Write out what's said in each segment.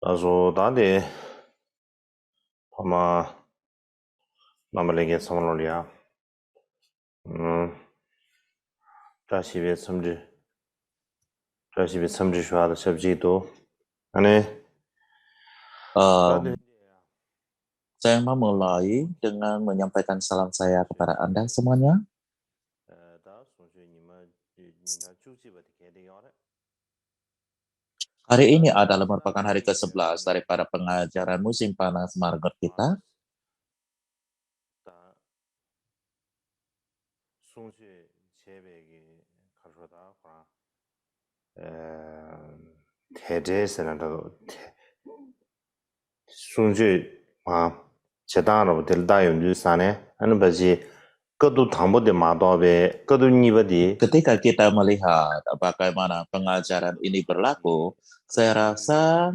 Also dade pama namalenge samolya 다시베 삼지 슈아의 subjekto ane dade Saya mau mulai dengan menyampaikan salam saya kepada Anda semuanya. da sonje nima ninda chukji ba de yore Hari ini adalah merupakan hari ke-11 daripada pengajaran musim panas Margaret kita. da sonje chebege kajoda kwa teje senada sonje ma chedano delda yunju sane ane baji kedu thambo de madobe kedu nibadi Ketika kita melihat bagaimana pengajaran ini berlaku, saya rasa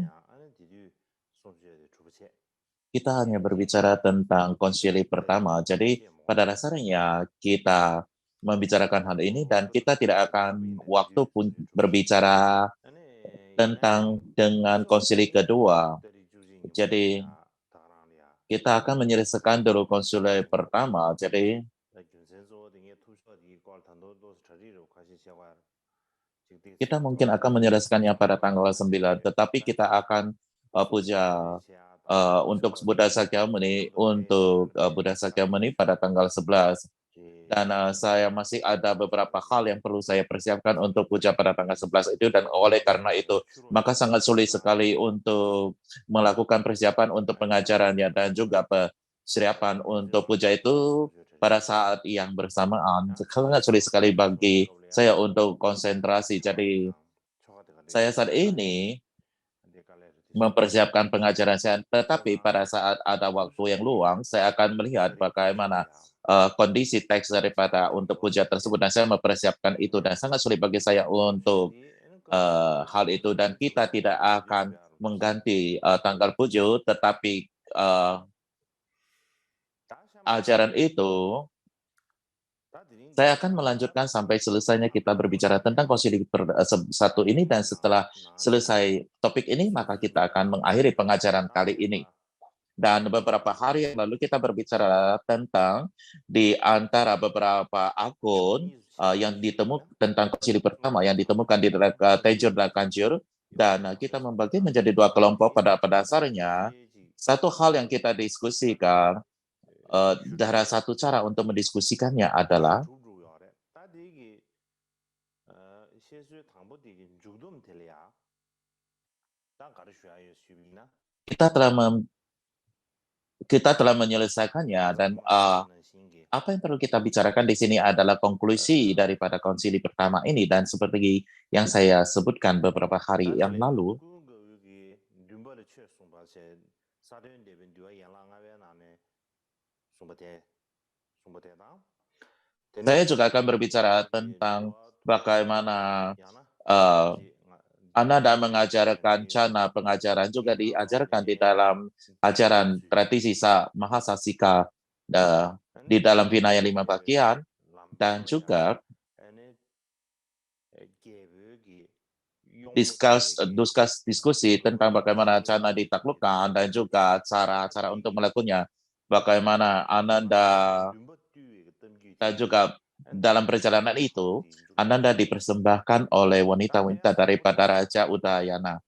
kita hanya berbicara tentang konsili pertama. Jadi pada dasarnya kita membicarakan hal ini dan kita tidak akan waktu pun berbicara tentang dengan konsili kedua. Jadi kita akan menyelesaikan dulu konsili pertama. Jadi kita mungkin akan menyelesaikannya pada tanggal 9, tetapi kita akan puja untuk Buddha Sakyamuni pada tanggal 11. Dan saya masih ada beberapa hal yang perlu saya persiapkan untuk puja pada tanggal 11 itu, dan oleh karena itu maka sangat sulit sekali untuk melakukan persiapan untuk pengajarannya dan juga persiapan untuk puja itu pada saat yang bersamaan. Sangat sulit sekali bagi saya untuk konsentrasi. Jadi saya saat ini mempersiapkan pengajaran saya, tetapi pada saat ada waktu yang luang, saya akan melihat bagaimana kondisi teks daripada untuk puja tersebut, dan saya mempersiapkan itu, dan sangat sulit bagi saya untuk hal itu, dan kita tidak akan mengganti tanggal puja, tetapi ajaran itu saya akan melanjutkan sampai selesainya kita berbicara tentang konsili satu ini, dan setelah selesai topik ini, maka kita akan mengakhiri pengajaran kali ini. Dan beberapa hari yang lalu kita berbicara tentang di antara beberapa akun yang ditemukan tentang konsili pertama yang ditemukan di Tejur dan Kanjur, dan kita membagi menjadi dua kelompok. Pada dasarnya satu hal yang kita diskusikan, dari satu cara untuk mendiskusikannya adalah kita telah menyelesaikannya, dan apa yang perlu kita bicarakan di sini adalah konklusi daripada konsili pertama ini, dan seperti yang saya sebutkan beberapa hari yang lalu, saya juga akan berbicara tentang bagaimana Ananda mengajarkan cana pengajaran juga diajarkan di dalam ajaran tradisi Mahasasika di dalam Vinaya 5 bagian, dan juga diskusi tentang bagaimana cana ditaklukkan dan juga cara-cara untuk melakukannya, bagaimana Ananda, dan juga dalam perjalanan itu Ananda dipersembahkan oleh wanita-wanita daripada Raja Udayana.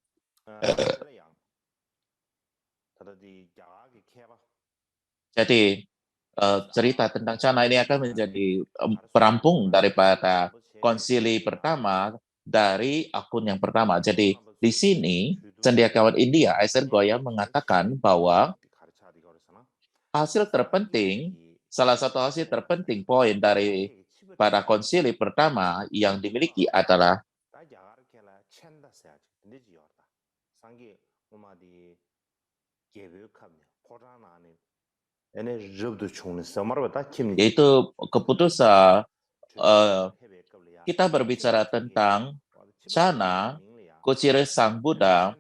Jadi cerita tentang cana ini akan menjadi perampung daripada konsili pertama dari akun yang pertama. Jadi di sini cendekiawan India Aiser Goya mengatakan bahwa salah satu hasil terpenting poin dari pada konsili pertama yang dimiliki adalah yaitu keputusan kita berbicara tentang cana kucir Sang Buddha.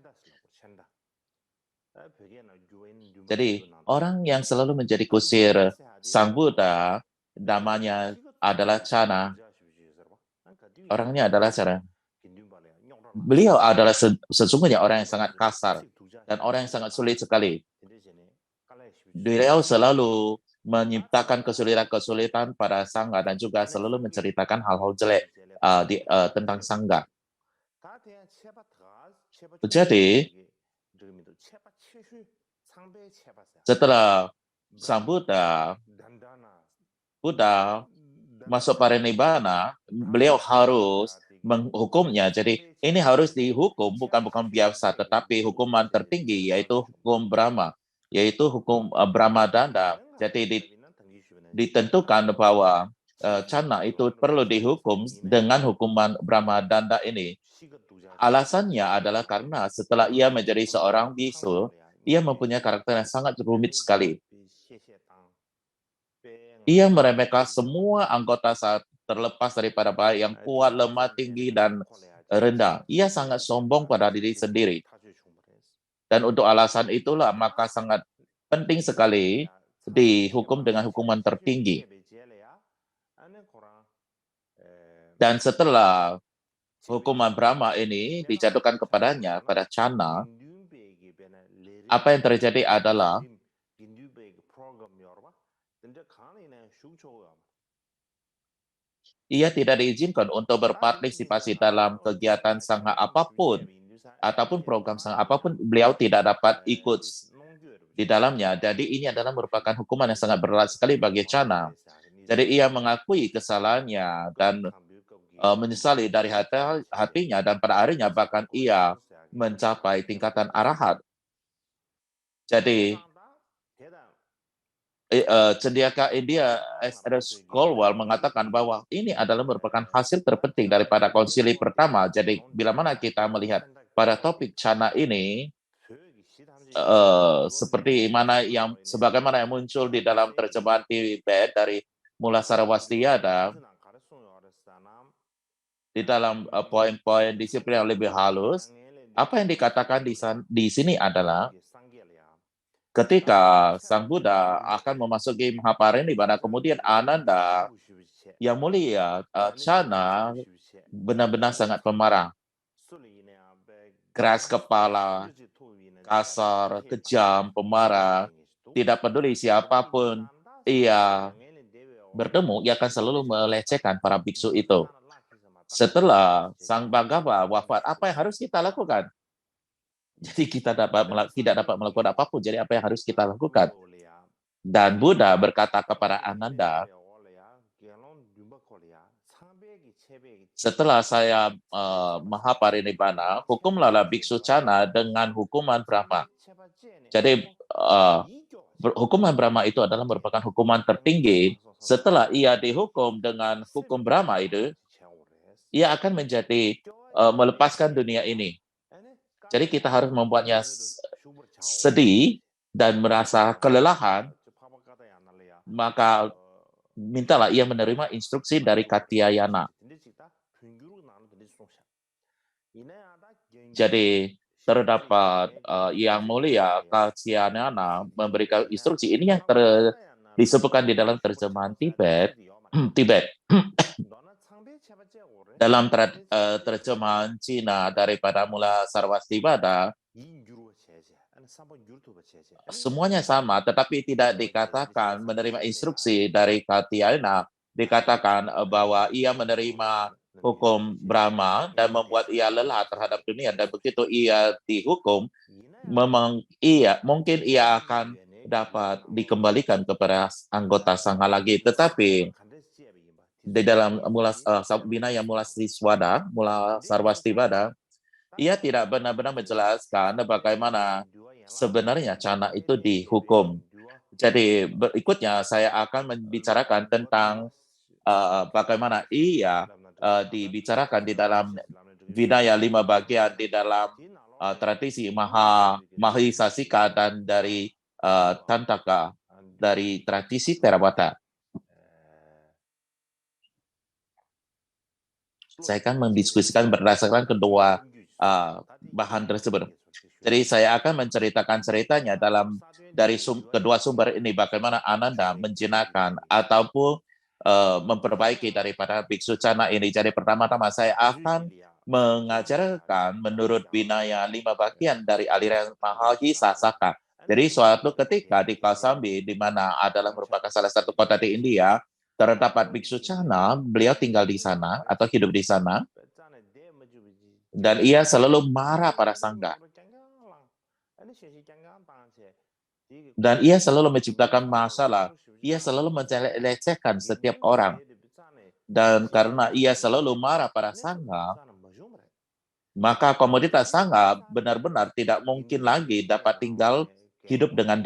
Jadi orang yang selalu menjadi kusir Sang Buddha namanya adalah cana. Orangnya adalah cara. Beliau adalah sesungguhnya orang yang sangat kasar. dan orang yang sangat sulit sekali. Beliau selalu menciptakan kesulitan-kesulitan pada Sangga dan juga selalu menceritakan hal-hal jelek tentang Sangga. Jadi, setelah Sang Buddha masuk parinibbana, beliau harus menghukumnya. Jadi ini harus dihukum bukan biasa, tetapi hukuman tertinggi yaitu hukum Brahma, yaitu hukum Brahma Danda. Jadi ditentukan bahwa Channa itu perlu dihukum dengan hukuman Brahma Danda ini. Alasannya adalah karena setelah ia menjadi seorang bisu, ia mempunyai karakter yang sangat rumit sekali. Ia meremehkan semua anggota saat terlepas daripada baik yang kuat, lemah, tinggi, dan rendah. Ia sangat sombong pada diri sendiri. Dan untuk alasan itulah maka sangat penting sekali dihukum dengan hukuman tertinggi. Dan setelah hukuman Brahma ini dijatuhkan kepadanya, pada Channa, apa yang terjadi adalah ia tidak diizinkan untuk berpartisipasi dalam kegiatan sangha apapun ataupun program sangha apapun, beliau tidak dapat ikut di dalamnya. Jadi ini adalah merupakan hukuman yang sangat berat sekali bagi Channa. Jadi ia mengakui kesalahannya dan menyesali dari hatinya, dan pada akhirnya bahkan ia mencapai tingkatan arahat. Jadi Cendekia India S.R. Scholwell mengatakan bahwa ini adalah merupakan hasil terpenting daripada konsili pertama. Jadi bila mana kita melihat pada topik Channa ini, seperti mana sebagaimana yang muncul di dalam terjemahan Tibet dari Mula Sarwastiyada, di dalam poin-poin disiplin yang lebih halus, apa yang dikatakan di sini adalah ketika Sang Buddha akan memasuki Mahaparinibbana, kemudian Ananda yang mulia, Channa benar-benar sangat pemarah, keras kepala, kasar, kejam, pemarah, tidak peduli siapapun ia bertemu, ia akan selalu melecehkan para biksu itu. Setelah Sang Bhaggava wafat, apa yang harus kita lakukan? Jadi kita tidak dapat melakukan apapun. Jadi apa yang harus kita lakukan? Dan Buddha berkata kepada Ananda, setelah saya Mahaparinibbana, hukumlah biksu Channa dengan hukuman Brahma. Jadi hukuman Brahma itu adalah merupakan hukuman tertinggi. Setelah ia dihukum dengan hukum Brahma itu, ia akan menjadi melepaskan dunia ini. Jadi kita harus membuatnya sedih dan merasa kelelahan, maka mintalah ia menerima instruksi dari Katyayana. Jadi terdapat yang mulia Katyayana memberikan instruksi. Ini yang disebutkan di dalam terjemahan Tibet. Dalam terjemahan Cina daripada Mula Sarwastiyada, semuanya sama, tetapi tidak dikatakan menerima instruksi dari Katyayana. Dikatakan bahwa ia menerima hukum Brahma dan membuat ia lelah terhadap dunia, dan begitu ia dihukum, mungkin ia akan dapat dikembalikan kepada anggota sangha lagi. Tetapi di dalam Vinaya Mula Sarwastiyada, ia tidak benar-benar menjelaskan bagaimana sebenarnya Channa itu dihukum. Jadi berikutnya saya akan membicarakan tentang bagaimana ia dibicarakan di dalam Vinaya 5 bagian di dalam tradisi Mahisasika dan dari Tantaka, dari tradisi Theravada. Saya akan mendiskusikan berdasarkan kedua bahan tersebut. Jadi saya akan menceritakan ceritanya dari kedua sumber ini, bagaimana Ananda menjinakkan ataupun memperbaiki daripada biksu Channa ini. Jadi pertama-tama saya akan mengajarkan menurut Vinaya 5 bagian dari aliran Mahayana Sasaka. Jadi suatu ketika di Kausambi, di mana adalah merupakan salah satu kota di India, terdapat biksu Cana, beliau tinggal di sana atau hidup di sana, dan ia selalu marah pada sangga. Dan ia selalu menciptakan masalah. Ia selalu melecehkan setiap orang. Dan karena ia selalu marah pada sangga, maka komoditas sangga benar-benar tidak mungkin lagi dapat tinggal hidup dengan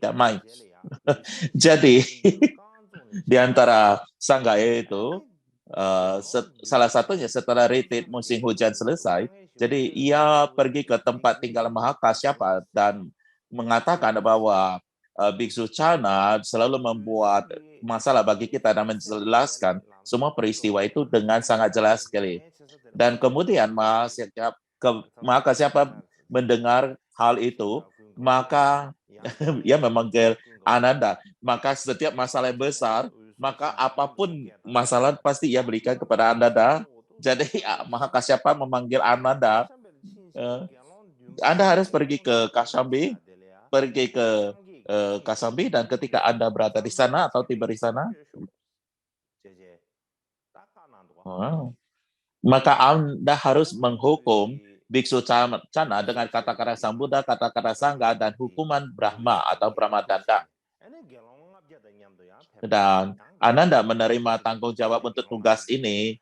damai. Jadi, di antara sangga itu, salah satunya setelah retreat musim hujan selesai, jadi ia pergi ke tempat tinggal Mahakasyapa dan mengatakan bahwa Biksu Cana selalu membuat masalah bagi kita dan menjelaskan semua peristiwa itu dengan sangat jelas sekali. Dan kemudian Mahakasyapa mendengar hal itu, maka ia memanggil Ananda. Maka setiap masalah yang besar, maka apapun masalah pasti ia berikan kepada Ananda. Jadi Mahakasyapa memanggil Ananda, Anda harus pergi ke Kausambi, Kausambi, dan ketika Anda berada di sana atau tiba di sana, maka Anda harus menghukum Biksu Cana dengan kata-kata Sambuddha, kata-kata Sangga, dan hukuman Brahma atau Brahmadanda. Dan Ananda menerima tanggung jawab untuk tugas ini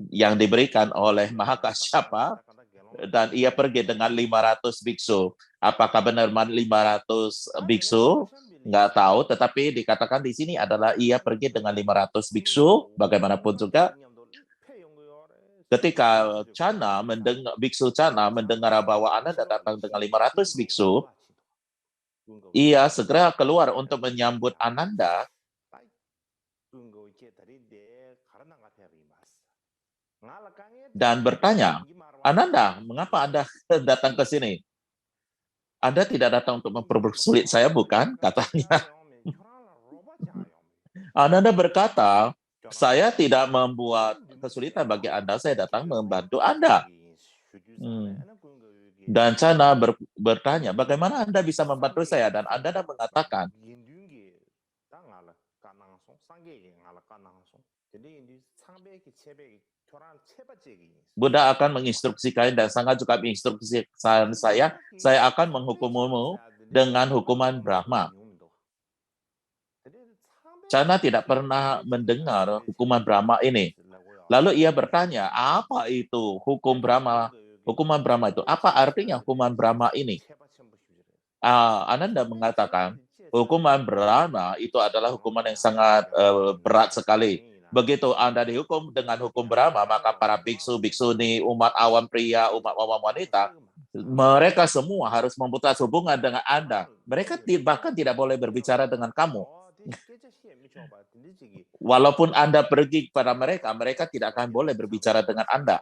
yang diberikan oleh Mahakasyapa, dan ia pergi dengan 500 biksu. Apakah benar 500 biksu? Nggak tahu, tetapi dikatakan di sini adalah ia pergi dengan 500 biksu, bagaimanapun juga. Ketika biksu Cana mendengar bahwa Ananda datang dengan 500 biksu, ia segera keluar untuk menyambut Ananda. Dan bertanya, Ananda, mengapa Anda datang ke sini? Anda tidak datang untuk mempersulit saya, bukan? Katanya. Ananda berkata, saya tidak membuat kesulitan bagi Anda, saya datang membantu Anda. Dan Cana bertanya, bagaimana Anda bisa membantu saya? Dan Ananda mengatakan, Buddha akan menginstruksikan dan sangat juga menginstruksikan saya akan menghukummu dengan hukuman Brahma. Cana tidak pernah mendengar hukuman Brahma ini. Lalu ia bertanya, apa itu hukum Brahma? Hukuman Brahma itu, apa artinya hukuman Brahma ini? Ananda mengatakan, hukuman Brahma itu adalah hukuman yang sangat berat sekali. Begitu Anda dihukum dengan hukum Brahma, maka para biksu, biksuni, umat awam pria, umat awam wanita, mereka semua harus memutus hubungan dengan Anda. Mereka bahkan tidak boleh berbicara dengan kamu. Walaupun Anda pergi kepada mereka, mereka tidak akan boleh berbicara dengan Anda.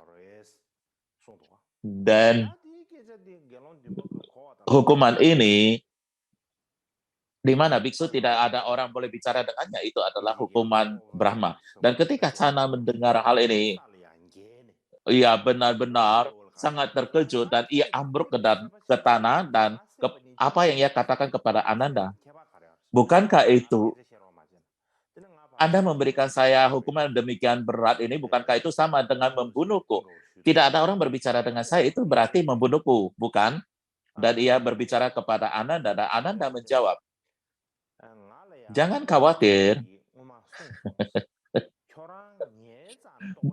Dan hukuman ini, di mana biksu tidak ada orang boleh bicara dengannya, itu adalah hukuman Brahma. Dan ketika Cana mendengar hal ini, ia benar-benar sangat terkejut dan ia ambruk ke tanah dan apa yang ia katakan kepada Ananda. Bukankah itu Anda memberikan saya hukuman demikian berat ini, bukankah itu sama dengan membunuhku? Tidak ada orang berbicara dengan saya, itu berarti membunuhku, bukan? Dan ia berbicara kepada Ananda, dan Ananda menjawab, jangan khawatir.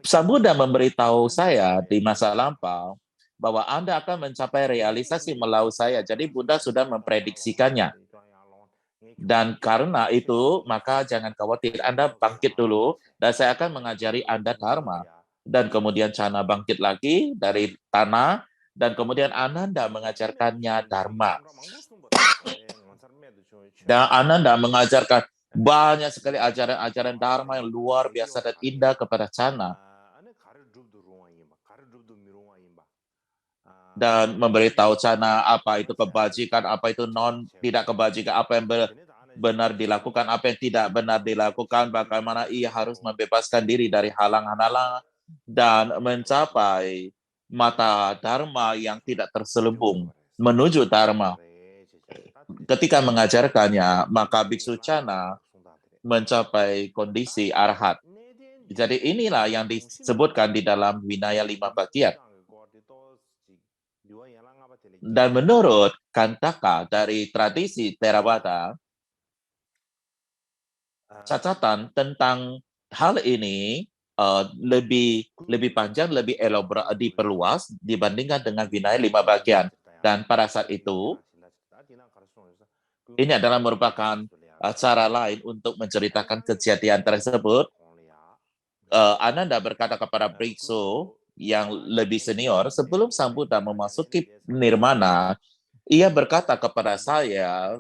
Sang Buddha memberitahu saya di masa lampau bahwa Anda akan mencapai realisasi melalui saya. Jadi Buddha sudah memprediksikannya. Dan karena itu, maka jangan khawatir. Anda bangkit dulu, dan saya akan mengajari Anda Dharma. Dan kemudian Cana bangkit lagi dari tanah, dan kemudian Ananda mengajarkannya Dharma. Dan Ananda mengajarkan banyak sekali ajaran-ajaran Dharma yang luar biasa dan indah kepada Cana. Dan memberitahu Cana apa itu kebajikan, apa itu tidak kebajikan, apa yang benar dilakukan, apa yang tidak benar dilakukan, bagaimana ia harus membebaskan diri dari halang-halang dan mencapai mata dharma yang tidak terselubung menuju dharma. Ketika mengajarkannya, maka biksu Cana mencapai kondisi arhat. Jadi inilah yang disebutkan di dalam Winaya 5 bagian. Dan menurut Kantaka dari tradisi Theravada, catatan tentang hal ini lebih panjang, lebih diperluas dibandingkan dengan Vinaya 5 bagian. Dan pada saat itu, ini adalah merupakan cara lain untuk menceritakan kejadian tersebut. Ananda berkata kepada biksu yang lebih senior, sebelum Sang Buddha memasuki nirmana, ia berkata kepada saya,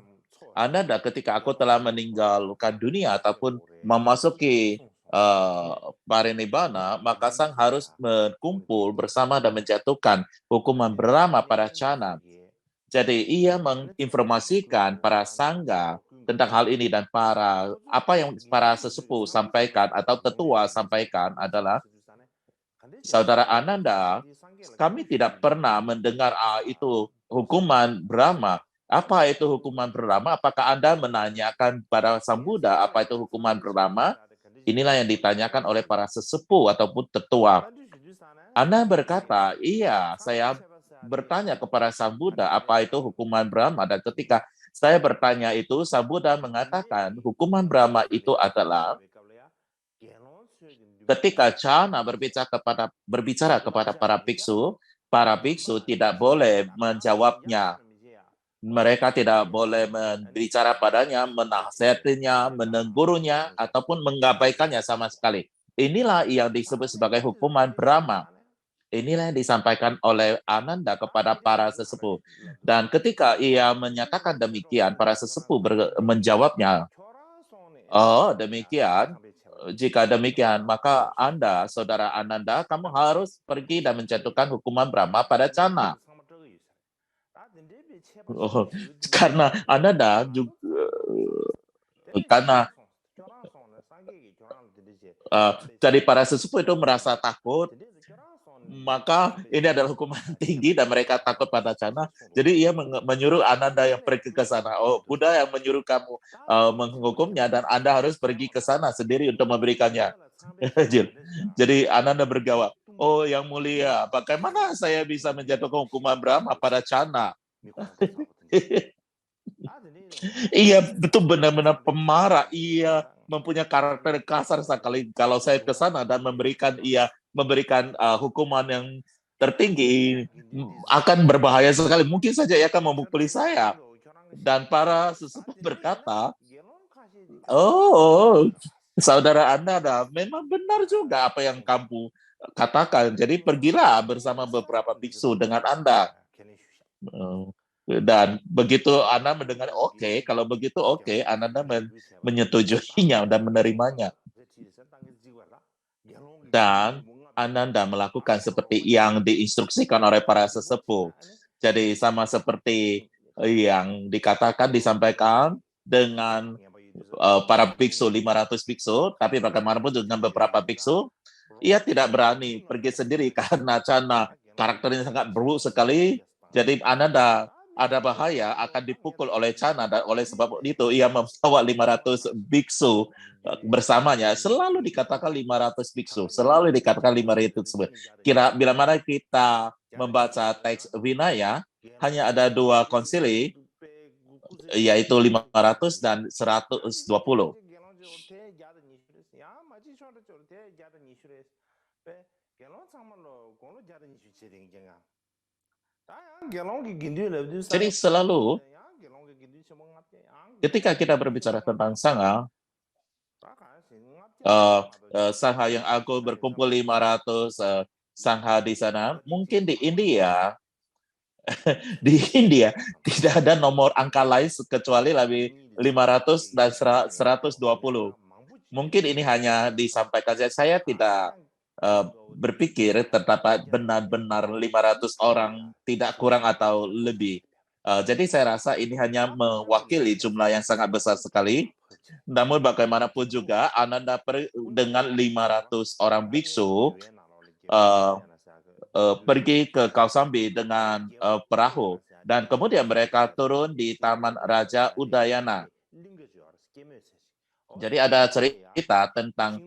Ananda, ketika aku telah meninggalkan dunia ataupun memasuki parinibbana, maka sang harus berkumpul bersama dan menjatuhkan hukuman Brahma pada Cana. Jadi ia menginformasikan para sangga tentang hal ini, dan apa yang para sesepuh sampaikan atau tetua sampaikan adalah, Saudara Ananda, kami tidak pernah mendengar itu hukuman Brahma. Apa itu hukuman Brahma? Apakah Anda menanyakan pada Sang Buddha apa itu hukuman Brahma? Inilah yang ditanyakan oleh para sesepuh ataupun tetua. Anda berkata, iya, saya bertanya kepada Sang Buddha apa itu hukuman Brahma, dan ketika saya bertanya itu, Sang Buddha mengatakan hukuman Brahma itu adalah ketika Cana berbicara kepada para biksu tidak boleh menjawabnya. Mereka tidak boleh berbicara padanya, menasihatinya, menegurnya, ataupun mengabaikannya sama sekali. Inilah yang disebut sebagai hukuman Brahma. Inilah yang disampaikan oleh Ananda kepada para sesepuh. Dan ketika ia menyatakan demikian, para sesepuh menjawabnya, oh demikian, jika demikian, maka Anda, Saudara Ananda, kamu harus pergi dan menjatuhkan hukuman Brahma pada Cana. Oh, karena Ananda juga, karena dari para sesepuh itu merasa takut, maka ini adalah hukuman tinggi dan mereka takut pada Cana. Jadi ia menyuruh Ananda yang pergi ke sana. Oh, Buddha yang menyuruh kamu menghukumnya, dan Anda harus pergi ke sana sendiri untuk memberikannya. Jadi Ananda berjawab, oh yang mulia, bagaimana saya bisa menjatuhkan hukuman Brahma pada Cana? Iya, betul, benar-benar pemarah. Ia mempunyai karakter kasar sekali. Kalau saya ke sana dan memberikan hukuman yang tertinggi, akan berbahaya sekali. Mungkin saja ia akan memukuli saya. Dan para sesepuh berkata, oh, saudara Anda, memang benar juga apa yang kamu katakan. Jadi pergilah bersama beberapa biksu dengan Anda. Dan begitu Anda mendengar, oke, kalau begitu oke, Ananda menyetujuinya dan menerimanya. Dan Ananda melakukan seperti yang diinstruksikan oleh para sesepuh. Jadi sama seperti yang disampaikan dengan para biksu, 500 biksu, tapi bagaimanapun dengan beberapa biksu, ia tidak berani pergi sendiri karena Cana karakternya sangat buruk sekali. Jadi Ananda ada bahaya akan dipukul oleh Cana, dan oleh sebab itu ia membawa 500 biksu bersamanya. Selalu dikatakan 500 biksu, selalu dikatakan 500 biksu. Bila mana kita membaca teks Vinaya, hanya ada 2 konsili, yaitu 500 dan 120. Jadi selalu ketika kita berbicara tentang Sangha, Sangha yang aku berkumpul 500 Sangha di sana, mungkin di India tidak ada nomor angka lain kecuali lebih 500 dan 120. Mungkin ini hanya disampaikan saja. Saya tidak berpikir terdapat benar-benar 500 orang, tidak kurang atau lebih. Jadi saya rasa ini hanya mewakili jumlah yang sangat besar sekali. Namun bagaimanapun juga, Ananda dengan 500 orang biksu, pergi ke Kausambi dengan perahu dan kemudian mereka turun di Taman Raja Udayana. Jadi ada cerita tentang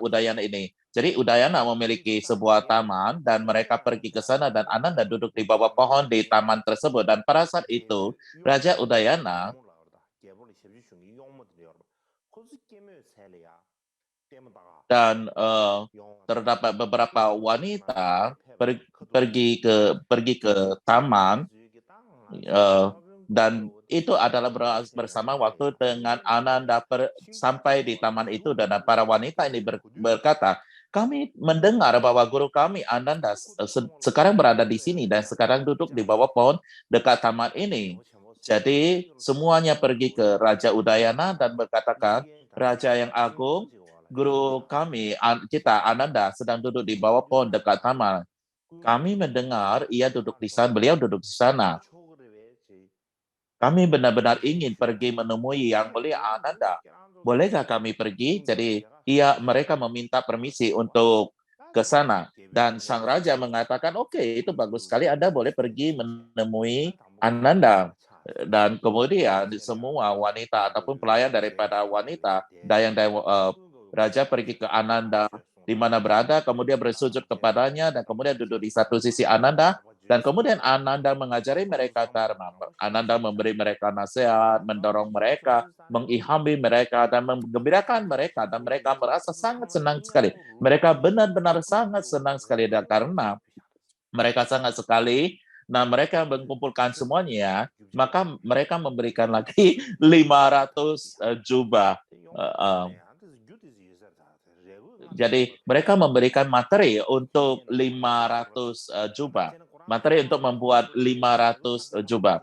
Udayana ini. Jadi Udayana memiliki sebuah taman dan mereka pergi ke sana dan Ananda duduk di bawah pohon di taman tersebut dan pada saat itu Raja Udayana dan terdapat beberapa wanita pergi ke taman dan itu adalah bersama waktu dengan Ananda sampai di taman itu dan para wanita ini berkata, kami mendengar bahwa guru kami Ananda sekarang berada di sini dan sekarang duduk di bawah pohon dekat taman ini. Jadi semuanya pergi ke Raja Udayana dan berkatakan, Raja yang agung, guru kami kita Ananda sedang duduk di bawah pohon dekat taman. Kami mendengar beliau duduk di sana. Kami benar-benar ingin pergi menemui Yang Mulia Ananda. Bolehkah kami pergi? Jadi mereka meminta permisi untuk ke sana. Dan sang raja mengatakan, oke, itu bagus sekali, Anda boleh pergi menemui Ananda. Dan kemudian semua wanita ataupun pelayan daripada wanita, raja pergi ke Ananda di mana berada, kemudian bersujud kepadanya, dan kemudian duduk di satu sisi Ananda, dan kemudian Ananda mengajari mereka dharma. Ananda memberi mereka nasihat, mendorong mereka, mengilhami mereka, dan menggembirakan mereka, dan mereka merasa sangat senang sekali. Mereka benar-benar sangat senang sekali, dan karena mereka sangat sekali, nah mereka mengumpulkan semuanya, maka mereka memberikan lagi 500 jubah. Jadi mereka memberikan materi untuk 500 jubah. Materi untuk membuat 500 jubah.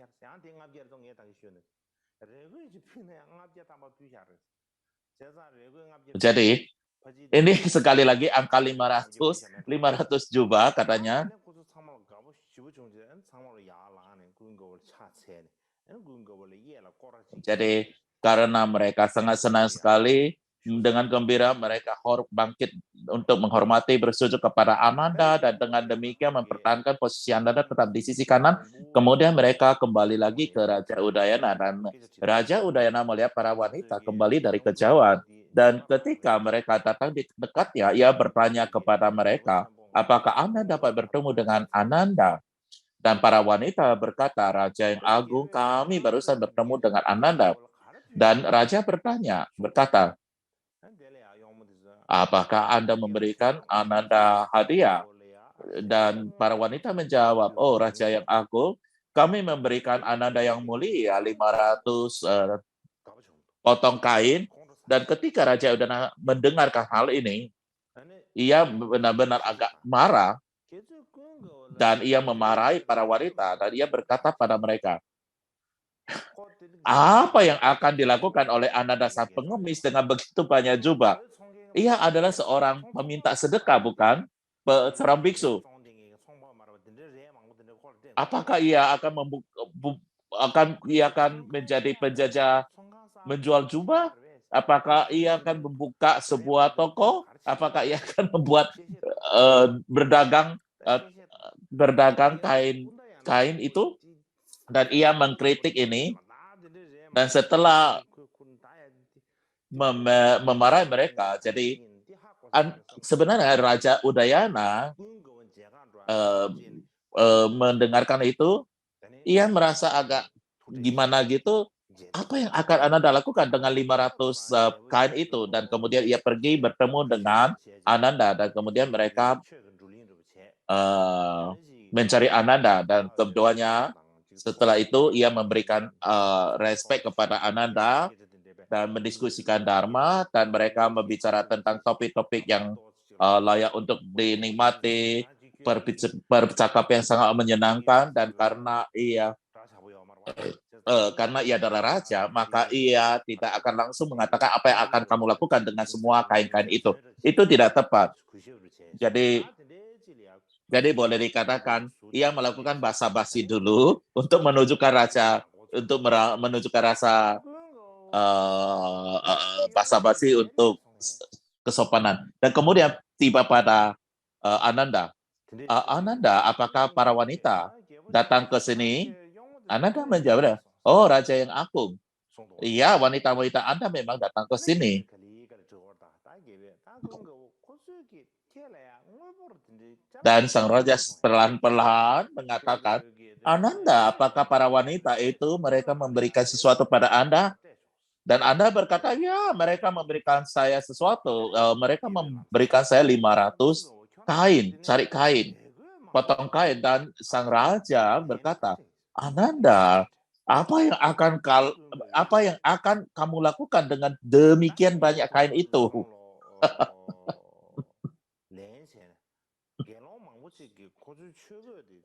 Jadi ini sekali lagi angka 500 jubah katanya. Jadi karena mereka sangat senang sekali, dengan gembira mereka bangkit untuk menghormati, bersujud kepada Ananda, dan dengan demikian mempertahankan posisi Ananda tetap di sisi kanan. Kemudian mereka kembali lagi ke Raja Udayana, dan Raja Udayana melihat para wanita kembali dari kejauhan. Dan ketika mereka datang di dekatnya, ia bertanya kepada mereka, apakah Anda dapat bertemu dengan Ananda? Dan para wanita berkata, Raja yang agung, kami barusan bertemu dengan Ananda. Dan Raja berkata, apakah Anda memberikan Ananda hadiah? Dan para wanita menjawab, oh Raja yang agung, kami memberikan Ananda yang mulia 500 potong kain. Dan ketika Raja Udayana mendengarkan hal ini, ia benar-benar agak marah dan ia memarahi para wanita dan ia berkata pada mereka, apa yang akan dilakukan oleh Ananda sang pengemis dengan begitu banyak jubah? Ia adalah seorang peminta sedekah, bukan? Seorang biksu. Apakah ia akan menjadi penjajah menjual jubah? Apakah ia akan membuka sebuah toko? Apakah ia akan membuat berdagang kain itu? Dan ia mengkritik ini. Dan setelah memarahi mereka, jadi sebenarnya Raja Udayana mendengarkan itu, ia merasa agak gimana gitu, apa yang akan Ananda lakukan dengan 500 kain itu? Dan kemudian ia pergi bertemu dengan Ananda, dan kemudian mereka mencari Ananda, dan keduanya setelah itu ia memberikan respek kepada Ananda dan mendiskusikan Dharma, dan mereka berbicara tentang topik-topik yang layak untuk dinikmati, percakapan yang sangat menyenangkan. Dan karena ia adalah raja, maka ia tidak akan langsung mengatakan apa yang akan kamu lakukan dengan semua kain-kain itu. Itu tidak tepat. Jadi boleh dikatakan ia melakukan basa-basi dulu untuk menunjukkan rasa basa-basi untuk kesopanan. Dan kemudian tiba pada Ananda. Ananda, apakah para wanita datang ke sini? Ananda menjawab, oh Raja yang Agung. Iya, wanita-wanita Anda memang datang ke sini. Dan sang raja perlahan-perlahan mengatakan, Ananda, apakah para wanita itu mereka memberikan sesuatu pada Anda? Dan Anda berkata, ya mereka memberikan saya sesuatu. Mereka memberikan saya 500 kain, cari kain, potong kain. Dan sang raja berkata, Ananda, apa yang akan kamu lakukan dengan demikian banyak kain itu?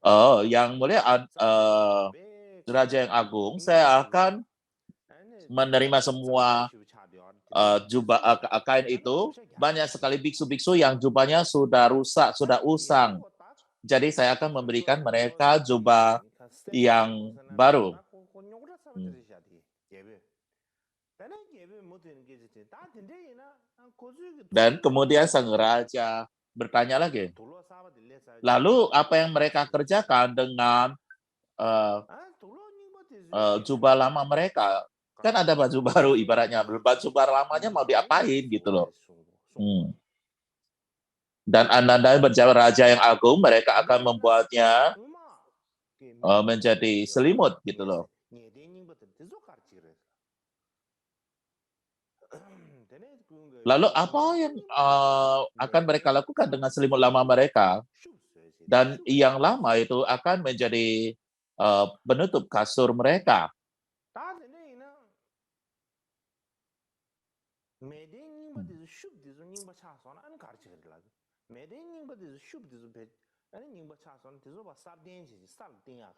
Oh, yang mulia Raja yang Agung, saya akan menerima semua kain itu. Banyak sekali biksu-biksu yang jubahnya sudah rusak, sudah usang. Jadi saya akan memberikan mereka jubah yang baru. Dan kemudian sang raja bertanya lagi, lalu apa yang mereka kerjakan dengan jubah lama mereka? Kan ada baju baru ibaratnya, baju baru lamanya mau diapain gitu loh. Dan Ananda berjawab, Raja yang Agung, mereka akan membuatnya menjadi selimut gitu loh. Lalu apa yang akan mereka lakukan dengan selimut lama mereka? Dan yang lama itu akan menjadi penutup kasur mereka.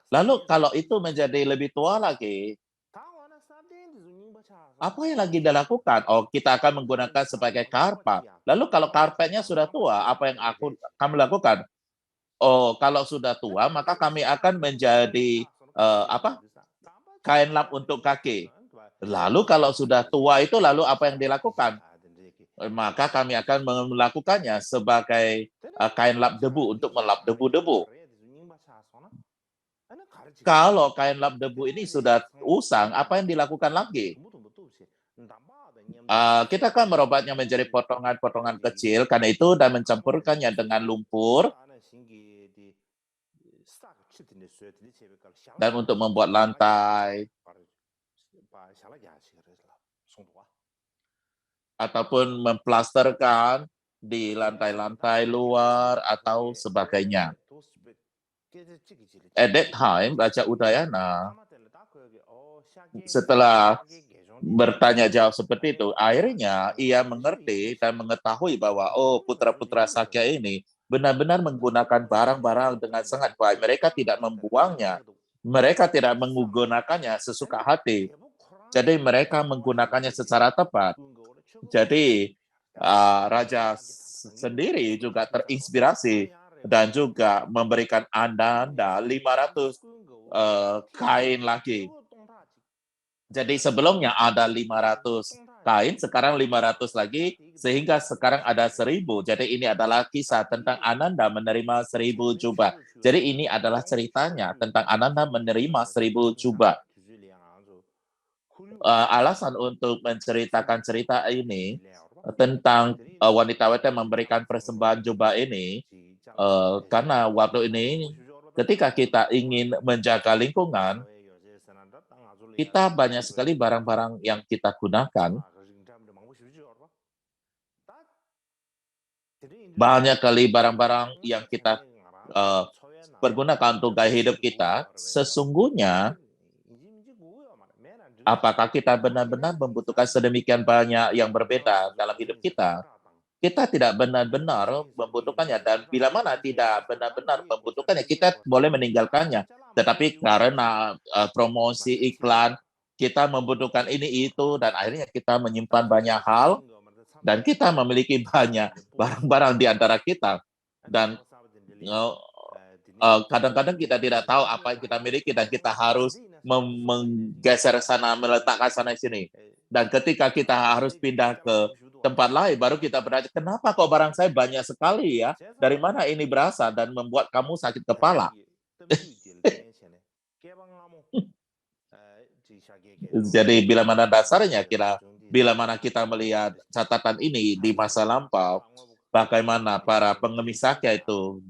Lalu kalau itu menjadi lebih tua lagi, apa yang lagi dilakukan? Oh, kita akan menggunakan sebagai karpet. Lalu kalau karpetnya sudah tua, apa yang kami lakukan? Oh, kalau sudah tua, maka kami akan menjadi kain lap untuk kaki. Lalu kalau sudah tua itu, lalu apa yang dilakukan? Maka kami akan melakukannya sebagai kain lap debu untuk melap debu-debu. Kalau kain lap debu ini sudah usang, apa yang dilakukan lagi? Kita akan merobaknya menjadi potongan-potongan kecil karena itu dan mencampurkannya dengan lumpur. Dan untuk membuat lantai ataupun memplasterkan di lantai-lantai luar atau sebagainya. At that time, Raja Udayana setelah bertanya jawab seperti itu, akhirnya ia mengerti dan mengetahui bahwa putra-putra Sakya ini benar-benar menggunakan barang-barang dengan sangat baik. Mereka tidak membuangnya, mereka tidak menggunakannya sesuka hati. Jadi mereka menggunakannya secara tepat. Jadi raja sendiri juga terinspirasi dan juga memberikan Ananda 500 kain lagi. Jadi sebelumnya ada 500 kain, sekarang 500 lagi, sehingga sekarang ada 1000. Jadi ini adalah kisah tentang Ananda menerima 1000 jubah. Jadi ini adalah ceritanya tentang Ananda menerima 1000 jubah. Alasan untuk menceritakan cerita ini tentang wanita-wanita yang memberikan persembahan jubah ini, karena waktu ini ketika kita ingin menjaga lingkungan, kita banyak sekali barang-barang yang kita gunakan, banyak kali barang-barang yang kita pergunakan untuk gaya hidup kita, sesungguhnya apakah kita benar-benar membutuhkan sedemikian banyak yang berbeda dalam hidup kita? Kita tidak benar-benar membutuhkannya, dan bila mana tidak benar-benar membutuhkannya, kita boleh meninggalkannya. Tetapi karena promosi iklan, kita membutuhkan ini itu, dan akhirnya kita menyimpan banyak hal, dan kita memiliki banyak barang-barang di antara kita. Dan kadang-kadang kita tidak tahu apa yang kita miliki, dan kita harus menggeser sana, meletakkan sana sini. Dan ketika kita harus pindah ke tempat lain, baru kita bertanya, kenapa kok barang saya banyak sekali ya? Dari mana ini berasal dan membuat kamu sakit kepala? Jadi bila mana dasarnya bila mana kita melihat catatan ini di masa lampau, bagaimana para pengemis sakya itu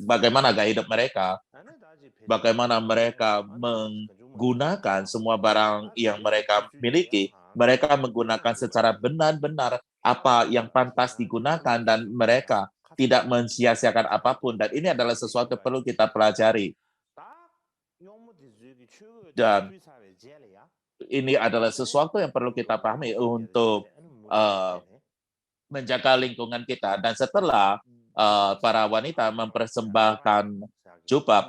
bagaimana gaya hidup mereka, bagaimana mereka menggunakan semua barang yang mereka miliki, mereka menggunakan secara benar-benar apa yang pantas digunakan dan mereka tidak mensia-siakan apapun, dan ini adalah sesuatu yang perlu kita pelajari. Dan ini adalah sesuatu yang perlu kita pahami untuk menjaga lingkungan kita. Dan setelah para wanita mempersembahkan jubah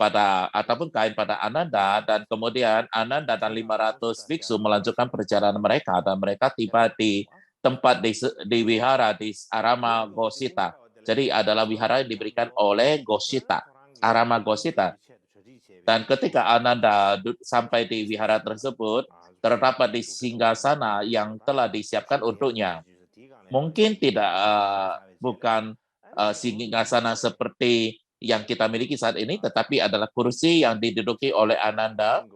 ataupun kain pada Ananda, dan kemudian Ananda dan 500 biksu melanjutkan perjalanan mereka, dan mereka tiba di tempat di wihara di Arama Gosita. Jadi adalah wihara yang diberikan oleh Gosita, Arama Gosita. Dan ketika Ananda sampai di wihara tersebut, terdapat di singgasana yang telah disiapkan untuknya. Mungkin bukan singgasana seperti yang kita miliki saat ini, tetapi adalah kursi yang diduduki oleh Ananda.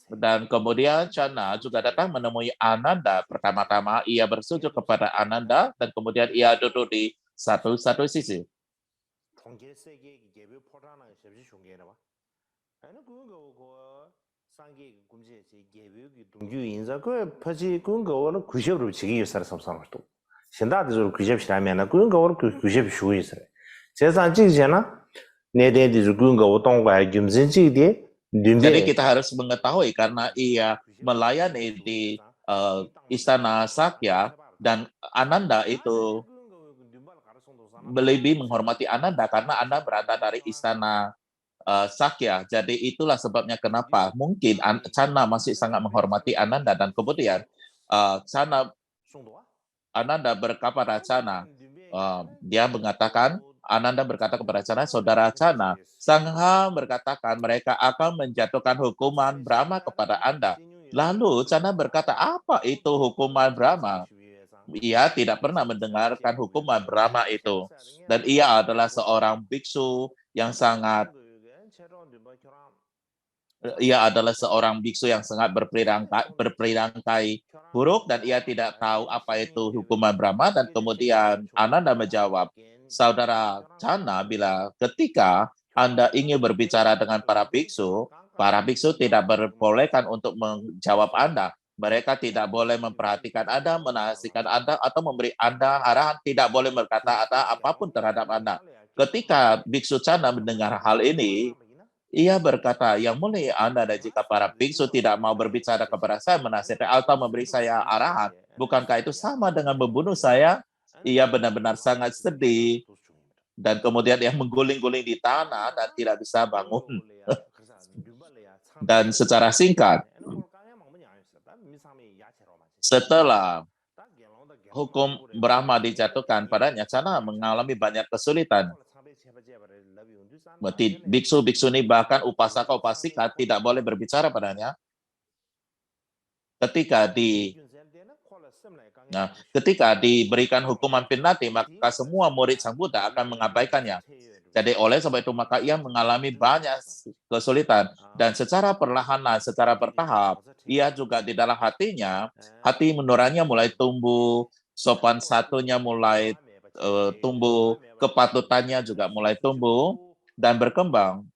Dan kemudian Channa juga datang menemui Ananda. Pertama-tama ia bersujud kepada Ananda, dan kemudian ia duduk di satu sisi. Jadi kita harus mengetahui, karena ia melayani di Istana Sakya, dan Ananda itu lebih menghormati Ananda karena Anda berada dari Istana Sakya. Jadi itulah sebabnya kenapa mungkin Channa masih sangat menghormati Ananda, dan kemudian Ananda berkata pada Channa, Ananda berkata kepada Channa, saudara Channa, Sangha berkatakan mereka akan menjatuhkan hukuman Brahma kepada Anda. Lalu Channa berkata, apa itu hukuman Brahma? Ia tidak pernah mendengarkan hukuman Brahma itu. Dan ia adalah seorang biksu yang sangat berperiangkai buruk, dan ia tidak tahu apa itu hukuman Brahma. Dan kemudian Ananda menjawab, saudara Channa, bila ketika Anda ingin berbicara dengan para biksu tidak diperbolehkan untuk menjawab Anda. Mereka tidak boleh memperhatikan Anda, menasihkan Anda, atau memberi Anda arahan, tidak boleh berkata apapun terhadap Anda. Ketika biksu Channa mendengar hal ini, ia berkata, yang mulia Anda, dan jika para biksu tidak mau berbicara kepada saya, menasihati atau memberi saya arahan, bukankah itu sama dengan membunuh saya? Ia benar-benar sangat sedih, dan kemudian ia mengguling-guling di tanah dan tidak bisa bangun. Dan secara singkat, setelah hukum Brahma dijatuhkan padanya, Channa mengalami banyak kesulitan. Biksu-biksuni bahkan upasaka-upasika tidak boleh berbicara padanya. Ketika diberikan hukuman pinati, maka semua murid Sang Buddha akan mengabaikannya. Jadi oleh sebab itu maka ia mengalami banyak kesulitan, dan secara perlahan, secara bertahap, ia juga di dalam hatinya, hati nuraninya mulai tumbuh, sopan satunya mulai tumbuh, kepatutannya juga mulai tumbuh dan berkembang.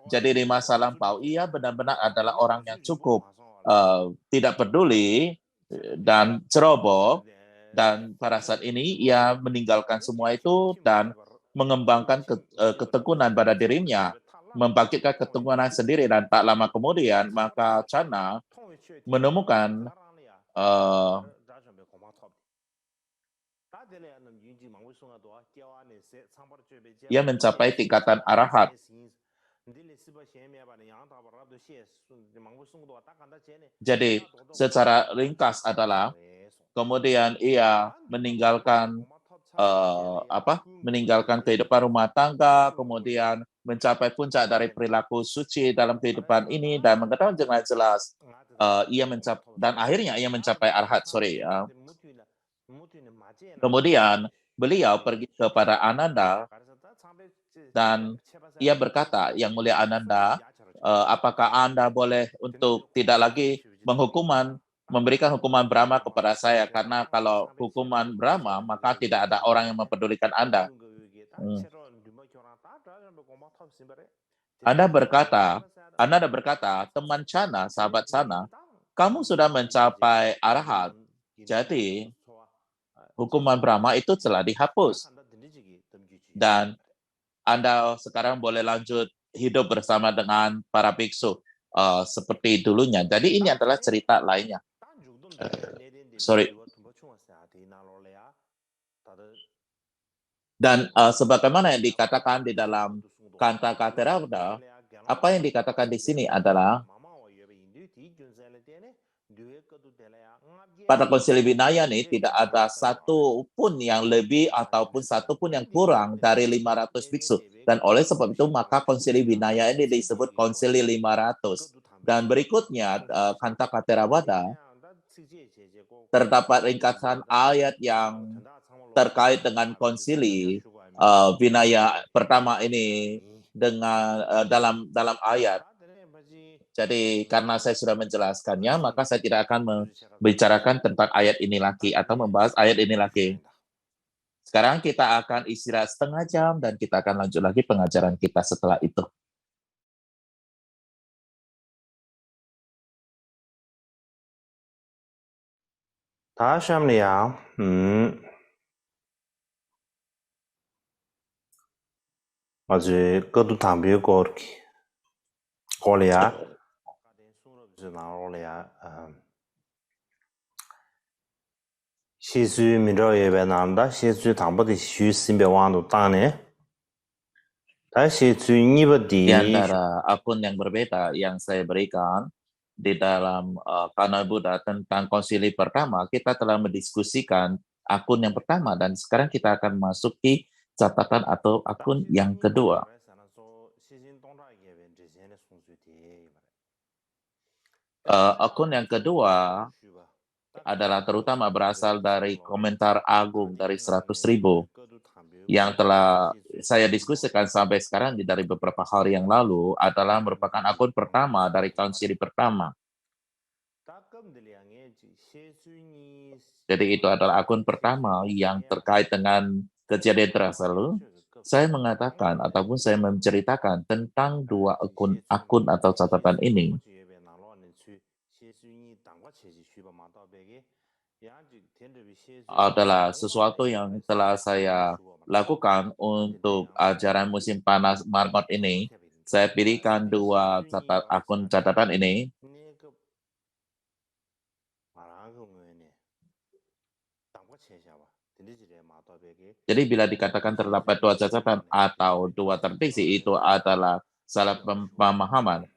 Jadi di masa lampau ia benar-benar adalah orang yang cukup tidak peduli dan ceroboh, dan pada saat ini ia meninggalkan semua itu dan mengembangkan ketekunan pada dirinya, membangkitkan ketekunan sendiri. Dan tak lama kemudian maka Channa menemukan ia mencapai tingkatan arahat. Jadi secara ringkas adalah kemudian ia meninggalkan kehidupan rumah tangga, kemudian mencapai puncak dari perilaku suci dalam kehidupan ini, dan mengetahui dengan jelas dan akhirnya ia mencapai arhat. Kemudian beliau pergi kepada Ananda dan ia berkata, Yang Mulia Ananda, apakah Anda boleh untuk tidak lagi memberikan hukuman Brahma kepada saya, karena kalau hukuman Brahma maka tidak ada orang yang mempedulikan Anda. Anda berkata, teman Chana, sahabat Chana, kamu sudah mencapai arahat, jadi hukuman Brahma itu telah dihapus dan Anda sekarang boleh lanjut hidup bersama dengan para biksu seperti dulunya. Jadi ini adalah cerita lainnya. Sorry. Dan sebagaimana yang dikatakan di dalam Kanta Katerauda, apa yang dikatakan di sini adalah pada konsili Vinaya ini tidak ada satu pun yang lebih ataupun satu pun yang kurang dari 500 biksu. Dan oleh sebab itu maka konsili Vinaya ini disebut konsili 500. Dan berikutnya Kanta Kateravada terdapat ringkasan ayat yang terkait dengan konsili Vinaya pertama ini dengan dalam ayat. Jadi karena saya sudah menjelaskannya, maka saya tidak akan membicarakan tentang ayat ini lagi atau membahas ayat ini lagi. Sekarang kita akan istirahat setengah jam dan kita akan lanjut lagi pengajaran kita setelah itu. 다시합니다. 아직 그것도 담비고 이렇게 고리야. 나올이야. 시수 미러에 배난다. 시수 담보디 시 심배왕도 땅에. 다시 주인이버디. Di antara akun yang berbeda yang saya berikan di dalam Kanal Buddha tentang konsili pertama, kita telah mendiskusikan akun yang pertama dan sekarang kita akan masuki catatan atau akun yang kedua. Akun yang kedua adalah terutama berasal dari komentar agung dari 100.000 yang telah saya diskusikan sampai sekarang dari beberapa hari yang lalu adalah merupakan akun pertama dari konsili pertama. Jadi itu adalah akun pertama yang terkait dengan kejadian terakhir. Saya mengatakan ataupun saya menceritakan tentang dua akun atau catatan ini adalah sesuatu yang telah saya lakukan untuk ajaran musim panas marmot ini. Saya pilihkan dua akun catatan ini. Jadi bila dikatakan terdapat dua catatan atau dua tradisi, itu adalah salah pemahaman.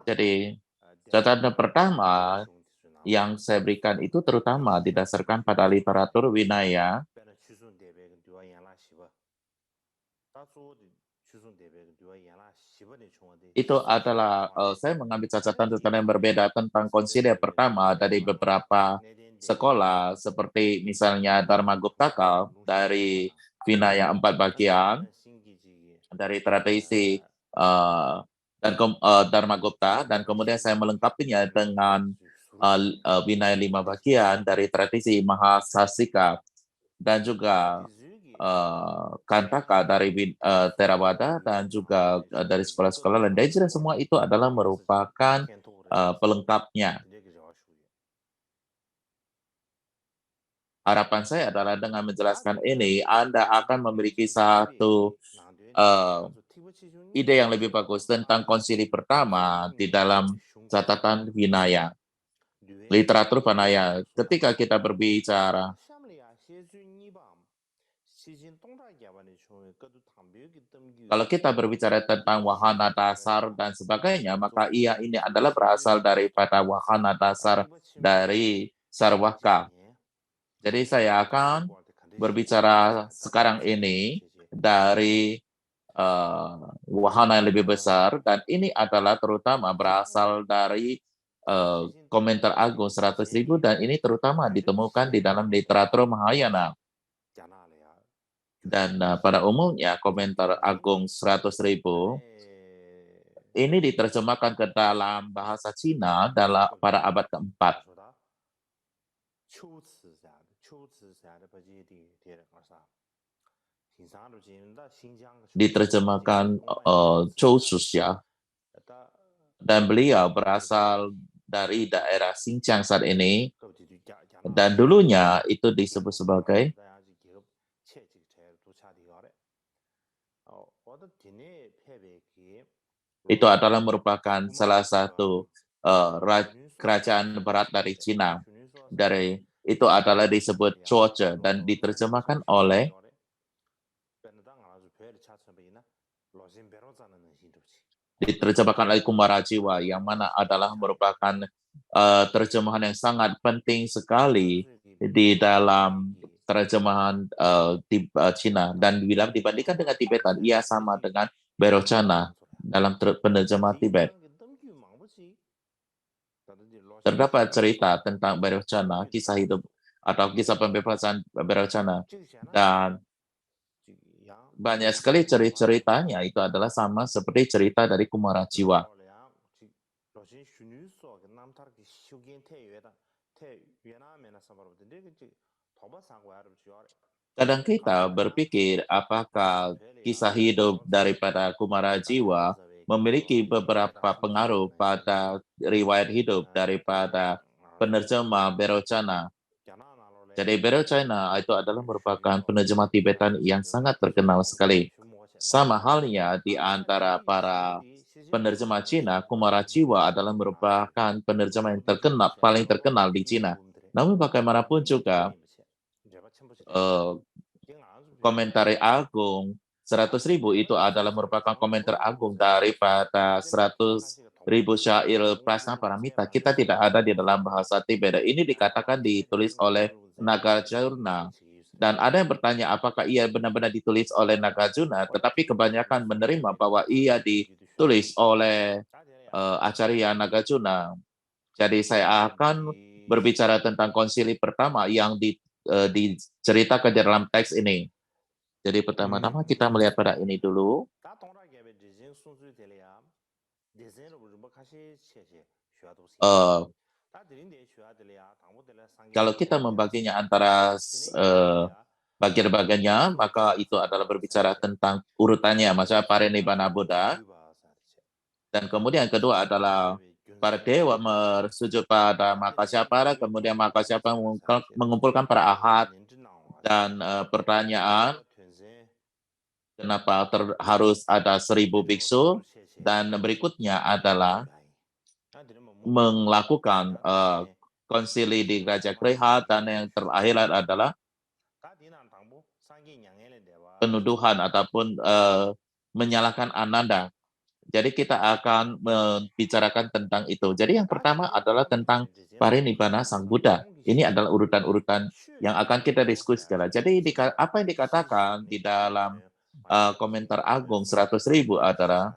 Jadi catatan pertama yang saya berikan itu terutama didasarkan pada literatur Vinaya. Itu adalah saya mengambil catatan yang berbeda tentang konsili pertama dari beberapa sekolah seperti misalnya Dharmaguptaka dari Vinaya 4 bagian dari tradisi dan Dharmagupta, dan kemudian saya melengkapinya dengan Vinaya 5 bagian dari tradisi Mahasasika dan juga Kantaka dari Theravada dan juga dari sekolah-sekolah lain. Dan semua itu adalah merupakan pelengkapnya. Harapan saya adalah dengan menjelaskan ini, Anda akan memiliki satu ide yang lebih bagus tentang konsili pertama di dalam catatan Vinaya, literatur Vinaya. Ketika kita berbicara kalau kita berbicara tentang wahana dasar dan sebagainya, maka ini adalah berasal daripada wahana dasar dari Sarwaka. Jadi saya akan berbicara sekarang ini dari wahana yang lebih besar, dan ini adalah terutama berasal dari komentar agung 100.000, dan ini terutama ditemukan di dalam literatur Mahayana. Dan pada umumnya komentar agung 100.000 ini diterjemahkan ke dalam bahasa Cina pada abad keempat. Diterjemahkan Zhou Shusha, dan beliau berasal dari daerah Xinjiang saat ini, dan dulunya itu disebut sebagai itu adalah merupakan salah satu kerajaan barat dari Cina. Itu adalah disebut Zhuozhe dan diterjemahkan oleh Kumarajiwa, yang mana adalah merupakan terjemahan yang sangat penting sekali di dalam terjemahan Cina, dan bila dibandingkan dengan Tibetan, ia sama dengan Berocana dalam penerjemahan Tibet. Terdapat cerita tentang Berocana, kisah hidup atau kisah pembebasan Berocana, dan banyak sekali ceritanya itu adalah sama seperti cerita dari Kumarajiwa. Kadang kita berpikir apakah kisah hidup daripada Kumarajiwa memiliki beberapa pengaruh pada riwayat hidup daripada penerjemah Berocana. Jadi Berocana itu adalah merupakan penerjemah Tibetan yang sangat terkenal sekali. Sama halnya di antara para penerjemah Cina, Kumarajiwa adalah merupakan penerjemah yang paling terkenal di Cina. Namun bagaimanapun juga, komentar agung 100.000 itu adalah merupakan komentar agung daripada 100.000 syair Prasna Paramita. Kita tidak ada di dalam bahasa Tibet. Ini dikatakan ditulis oleh Nagarjuna. Dan ada yang bertanya apakah ia benar-benar ditulis oleh Nagarjuna, tetapi kebanyakan menerima bahwa ia ditulis oleh Acarya Nagarjuna. Jadi saya akan berbicara tentang konsili pertama yang diceritakan di dalam teks ini. Jadi pertama-tama kita melihat pada ini dulu. Kalau kita membaginya antara bagian-bagiannya, maka itu adalah berbicara tentang urutannya, maksudnya Parinibbana Buddha. Dan kemudian yang kedua adalah para dewa bersujud pada Makasyapara, kemudian Makasyapara mengumpulkan para ahad, dan pertanyaan kenapa harus ada 1.000 biksu, dan berikutnya adalah melakukan konsili di Raja Kriha, dan yang terakhir adalah penuduhan ataupun menyalahkan Ananda. Jadi kita akan membicarakan tentang itu. Jadi yang pertama adalah tentang Parinibbana Sang Buddha. Ini adalah urutan-urutan yang akan kita diskusikan. Jadi apa yang dikatakan di dalam komentar agung 100.000 adalah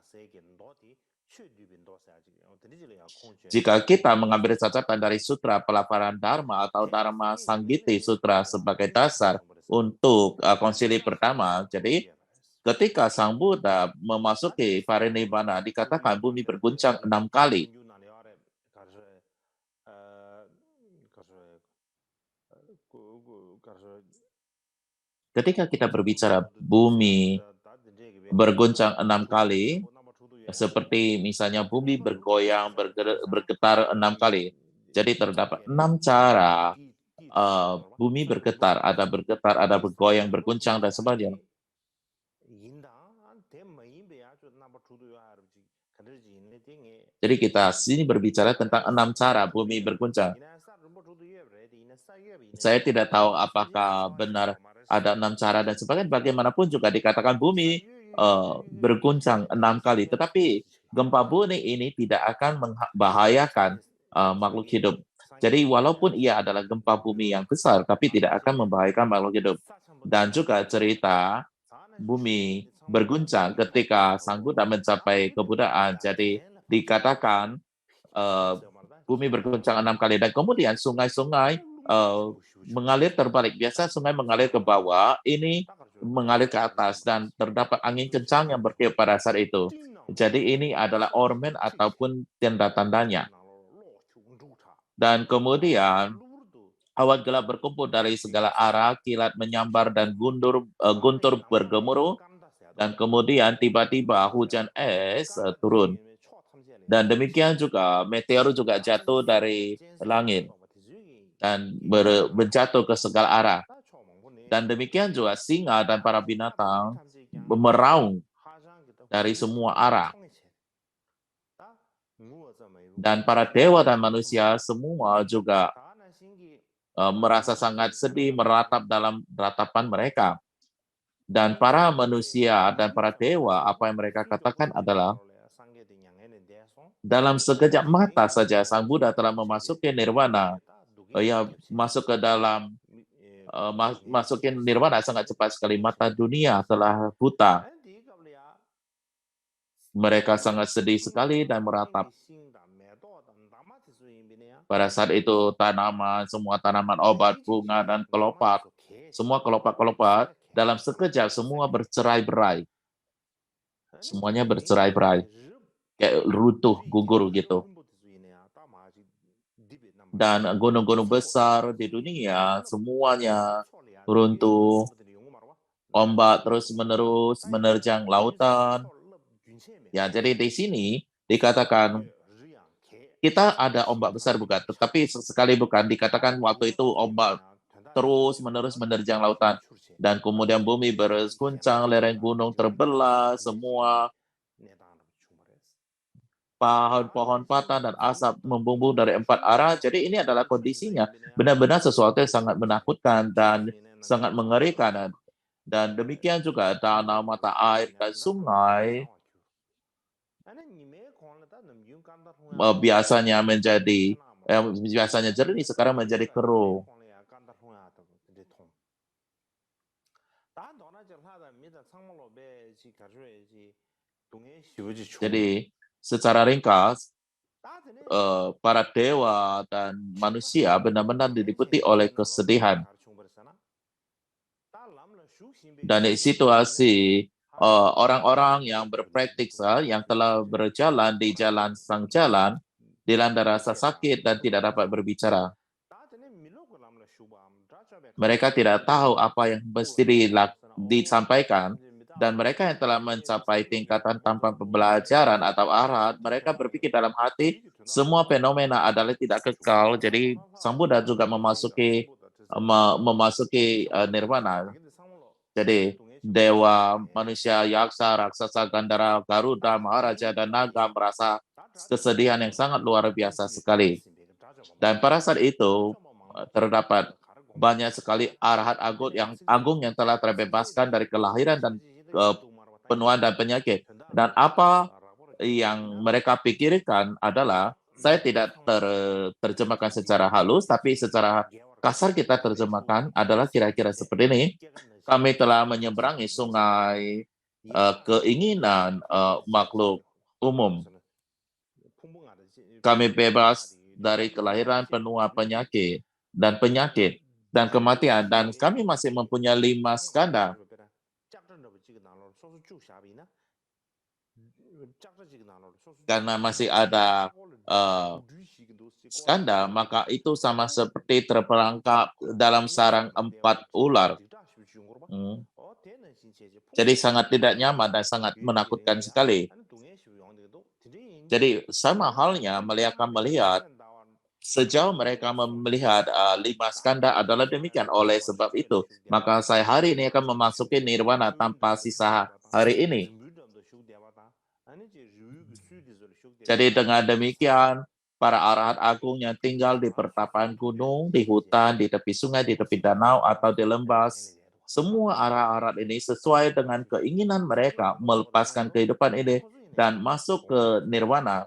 jika kita mengambil catatan dari Sutra Pelaparan Dharma atau Dharma Sanggiti Sutra sebagai dasar untuk konsili pertama, jadi ketika Sang Buddha memasuki Parinibbana, dikatakan bumi berguncang 6 kali. Ketika kita berbicara bumi berguncang 6 kali, seperti misalnya bumi bergoyang, bergetar 6 kali. Jadi terdapat 6 cara bumi bergetar, ada bergoyang, berguncang, dan sebagainya. Jadi kita sini berbicara tentang 6 cara bumi berguncang. Saya tidak tahu apakah benar ada 6 cara dan sebagainya. Bagaimanapun juga dikatakan bumi berguncang 6 kali. Tetapi gempa bumi ini tidak akan membahayakan makhluk hidup. Jadi walaupun ia adalah gempa bumi yang besar, tapi tidak akan membahayakan makhluk hidup. Dan juga cerita bumi berguncang ketika Sang Buddha mencapai kebudaan. Jadi dikatakan bumi berguncang 6 kali dan kemudian sungai-sungai mengalir terbalik. Biasa sungai mengalir ke bawah, ini mengalir ke atas dan terdapat angin kencang yang bertiup pada saat itu. Jadi ini adalah ormen ataupun tanda-tandanya. Dan kemudian awan gelap berkumpul dari segala arah, kilat menyambar dan guntur bergemuruh, dan kemudian tiba-tiba hujan es turun. Dan demikian juga meteor juga jatuh dari langit dan menjatuh ke segala arah. Dan demikian juga singa dan para binatang meraung dari semua arah. Dan para dewa dan manusia semua juga merasa sangat sedih meratap dalam ratapan mereka. Dan para manusia dan para dewa, apa yang mereka katakan adalah, dalam sekejap mata saja Sang Buddha telah memasuki nirwana. Ya, masuk ke dalam masukin nirwana sangat cepat sekali. Mata dunia telah buta. Mereka sangat sedih sekali dan meratap. Pada saat itu semua tanaman obat, bunga, dan kelopak, semua kelopak-kelopak dalam sekejap semua bercerai-berai. Semuanya bercerai-berai. Kayak runtuh, gugur gitu. Dan gunung-gunung besar di dunia semuanya runtuh, ombak terus-menerus menerjang lautan. Ya, jadi di sini dikatakan kita ada ombak besar bukan, tetapi sekali bukan dikatakan waktu itu ombak terus-menerus menerjang lautan dan kemudian bumi berguncang, lereng gunung terbelah, semua pohon patah dan asap membumbung dari 4 arah. Jadi ini adalah kondisinya. Benar-benar sesuatu yang sangat menakutkan dan sangat mengerikan. Dan demikian juga danau, mata air, dan sungai biasanya jernih sekarang menjadi keruh. Jadi secara ringkas, para dewa dan manusia benar-benar diliputi oleh kesedihan. Dan di situasi orang-orang yang berpraktik, yang telah berjalan di jalan sang jalan, dilanda rasa sakit dan tidak dapat berbicara. Mereka tidak tahu apa yang mesti disampaikan, dan mereka yang telah mencapai tingkatan tanpa pembelajaran atau arahat, mereka berpikir dalam hati, semua fenomena adalah tidak kekal, jadi Sang Buddha juga memasuki nirwana. Jadi dewa, manusia, yaksa, raksasa, gandara, garuda, maharaja, dan naga merasa kesedihan yang sangat luar biasa sekali. Dan pada saat itu terdapat banyak sekali arahat agung yang telah terbebaskan dari kelahiran dan penuaan dan penyakit. Dan apa yang mereka pikirkan adalah, saya tidak terjemahkan secara halus, tapi secara kasar kita terjemahkan adalah kira-kira seperti ini. Kami telah menyeberangi sungai keinginan makhluk umum. Kami bebas dari kelahiran, penua, penyakit dan kematian, dan kami masih mempunyai 5 skanda. Karena masih ada skanda, maka itu sama seperti terperangkap dalam sarang 4 ular. Jadi sangat tidak nyaman dan sangat menakutkan sekali. Jadi sama halnya mereka melihat, sejauh mereka melihat 5 skanda adalah demikian. Oleh sebab itu, maka saya hari ini akan memasuki nirwana tanpa sisa hari ini. Jadi dengan demikian, para arahat agung yang tinggal di pertapaan gunung, di hutan, di tepi sungai, di tepi danau, atau di lembah, semua arahat ini sesuai dengan keinginan mereka melepaskan kehidupan ini dan masuk ke nirwana.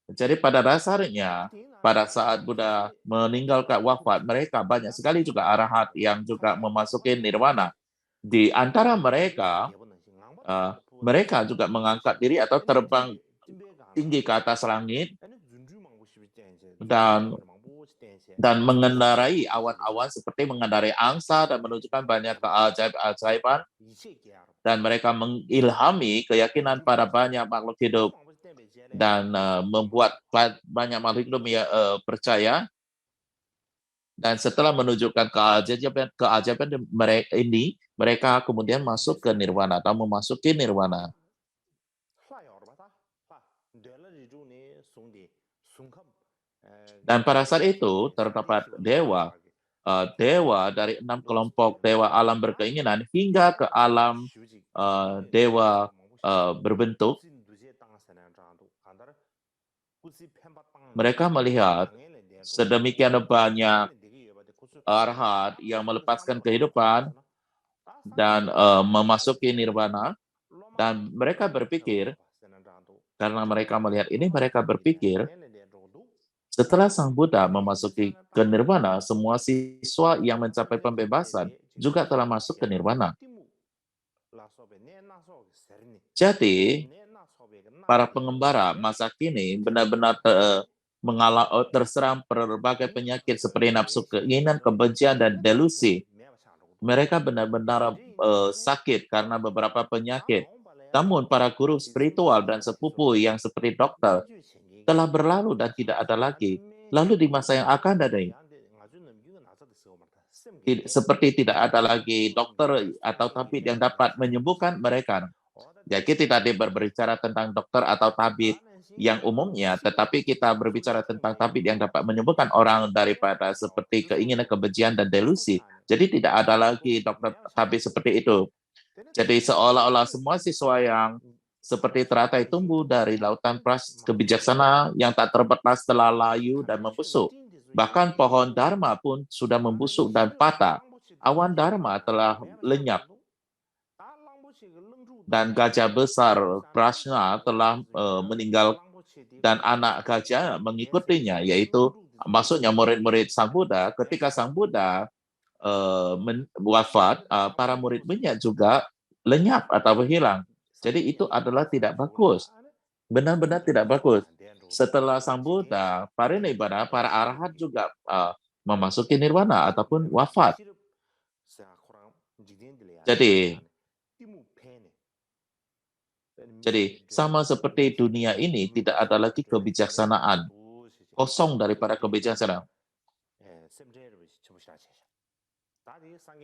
Jadi pada dasarnya, pada saat Buddha meninggalkan wafat, mereka banyak sekali juga arahat yang juga memasuki nirwana. Di antara mereka, mereka juga mengangkat diri atau terbang tinggi ke atas langit dan mengendarai awan-awan seperti mengendarai angsa dan menunjukkan banyak keajaiban, dan mereka mengilhami keyakinan para banyak makhluk hidup dan membuat banyak makhluk hidup percaya. Dan setelah menunjukkan keajaiban ini, mereka kemudian masuk ke nirwana atau memasuki nirwana. Dan pada saat itu terdapat dewa dari 6 kelompok dewa alam berkeinginan hingga ke alam dewa berbentuk. Mereka melihat sedemikian banyak arhat yang melepaskan kehidupan dan memasuki nirwana, dan mereka berpikir, karena mereka melihat ini, mereka berpikir setelah Sang Buddha memasuki ke nirwana, semua siswa yang mencapai pembebasan juga telah masuk ke nirwana. Jadi, para pengembara masa kini benar-benar terserang berbagai penyakit seperti nafsu keinginan, kebencian, dan delusi. Mereka benar-benar sakit karena beberapa penyakit. Namun para guru spiritual dan sepupu yang seperti dokter telah berlalu dan tidak ada lagi. Lalu di masa yang akan datang, seperti tidak ada lagi dokter atau tabib yang dapat menyembuhkan mereka. Jadi kita tidak berbicara tentang dokter atau tabib yang umumnya, tetapi kita berbicara tentang tabib yang dapat menyembuhkan orang daripada seperti keinginan, kebencian, dan delusi. Jadi tidak ada lagi dokter tabib seperti itu. Jadi seolah-olah semua siswa yang seperti teratai tumbuh dari lautan kebijaksanaan yang tak terbatas telah layu dan membusuk. Bahkan pohon Dharma pun sudah membusuk dan patah. Awan Dharma telah lenyap. Dan gajah besar Prajna telah meninggal, dan anak gajah mengikutinya, yaitu maksudnya murid-murid Sang Buddha. Ketika Sang Buddha wafat, para murid-muridnya juga lenyap atau hilang. Jadi itu adalah tidak bagus. Benar-benar tidak bagus. Setelah Sang Buddha parinibbana, para arahat juga memasuki nirwana ataupun wafat. Jadi sama seperti dunia ini, tidak ada lagi kebijaksanaan, kosong daripada kebijaksanaan.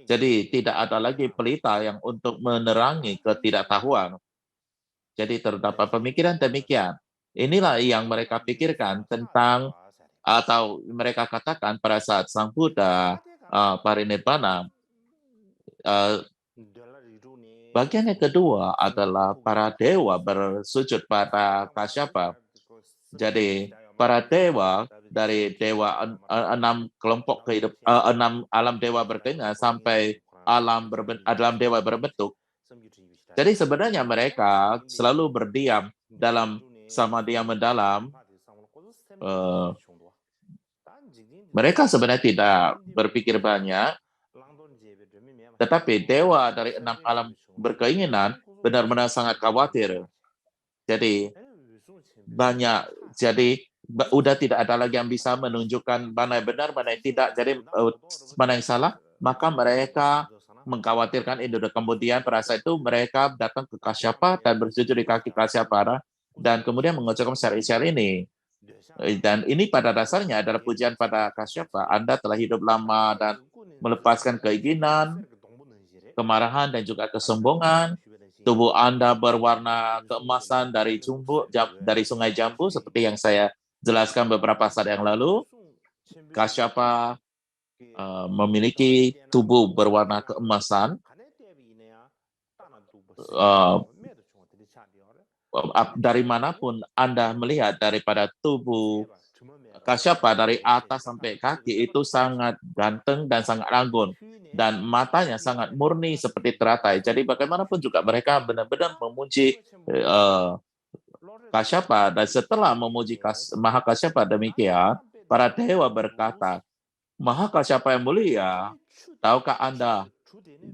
Jadi tidak ada lagi pelita yang untuk menerangi ketidaktahuan. Jadi terdapat pemikiran demikian. Inilah yang mereka pikirkan tentang, atau mereka katakan pada saat Sang Buddha parinibbana. Bagian yang kedua adalah para dewa bersujud pada Kasyapa. Jadi para dewa dari dewa 6 kelompok kehidupan, 6 alam dewa berkeinginan sampai alam dewa berbentuk. Jadi sebenarnya mereka selalu berdiam dalam samadhi yang mendalam. Mereka sebenarnya tidak berpikir banyak, tetapi dewa dari 6 alam berkeinginan benar-benar sangat khawatir. Jadi udah tidak ada lagi yang bisa menunjukkan mana yang benar, mana yang tidak. Jadi mana yang salah, maka mereka mengkhawatirkan itu. Kemudian pada saat itu mereka datang ke Kasyapa dan bersujud di kaki Kasyapa dan kemudian mengucapkan syair-syair ini. Dan ini pada dasarnya adalah pujian pada Kasyapa. Anda telah hidup lama dan melepaskan keinginan, kemarahan, dan juga kesombongan. Tubuh Anda berwarna keemasan dari sungai Jambu, seperti yang saya jelaskan beberapa saat yang lalu. Kasyapa memiliki tubuh berwarna keemasan. Dari manapun Anda melihat, daripada tubuh Kasyapa dari atas sampai kaki itu sangat ganteng dan sangat anggun, dan matanya sangat murni seperti teratai. Jadi bagaimanapun juga mereka benar-benar memuji Kasyapa, dan setelah memuji Maha Kasyapa demikian, para dewa berkata, Maha Kasyapa yang mulia, tahukah Anda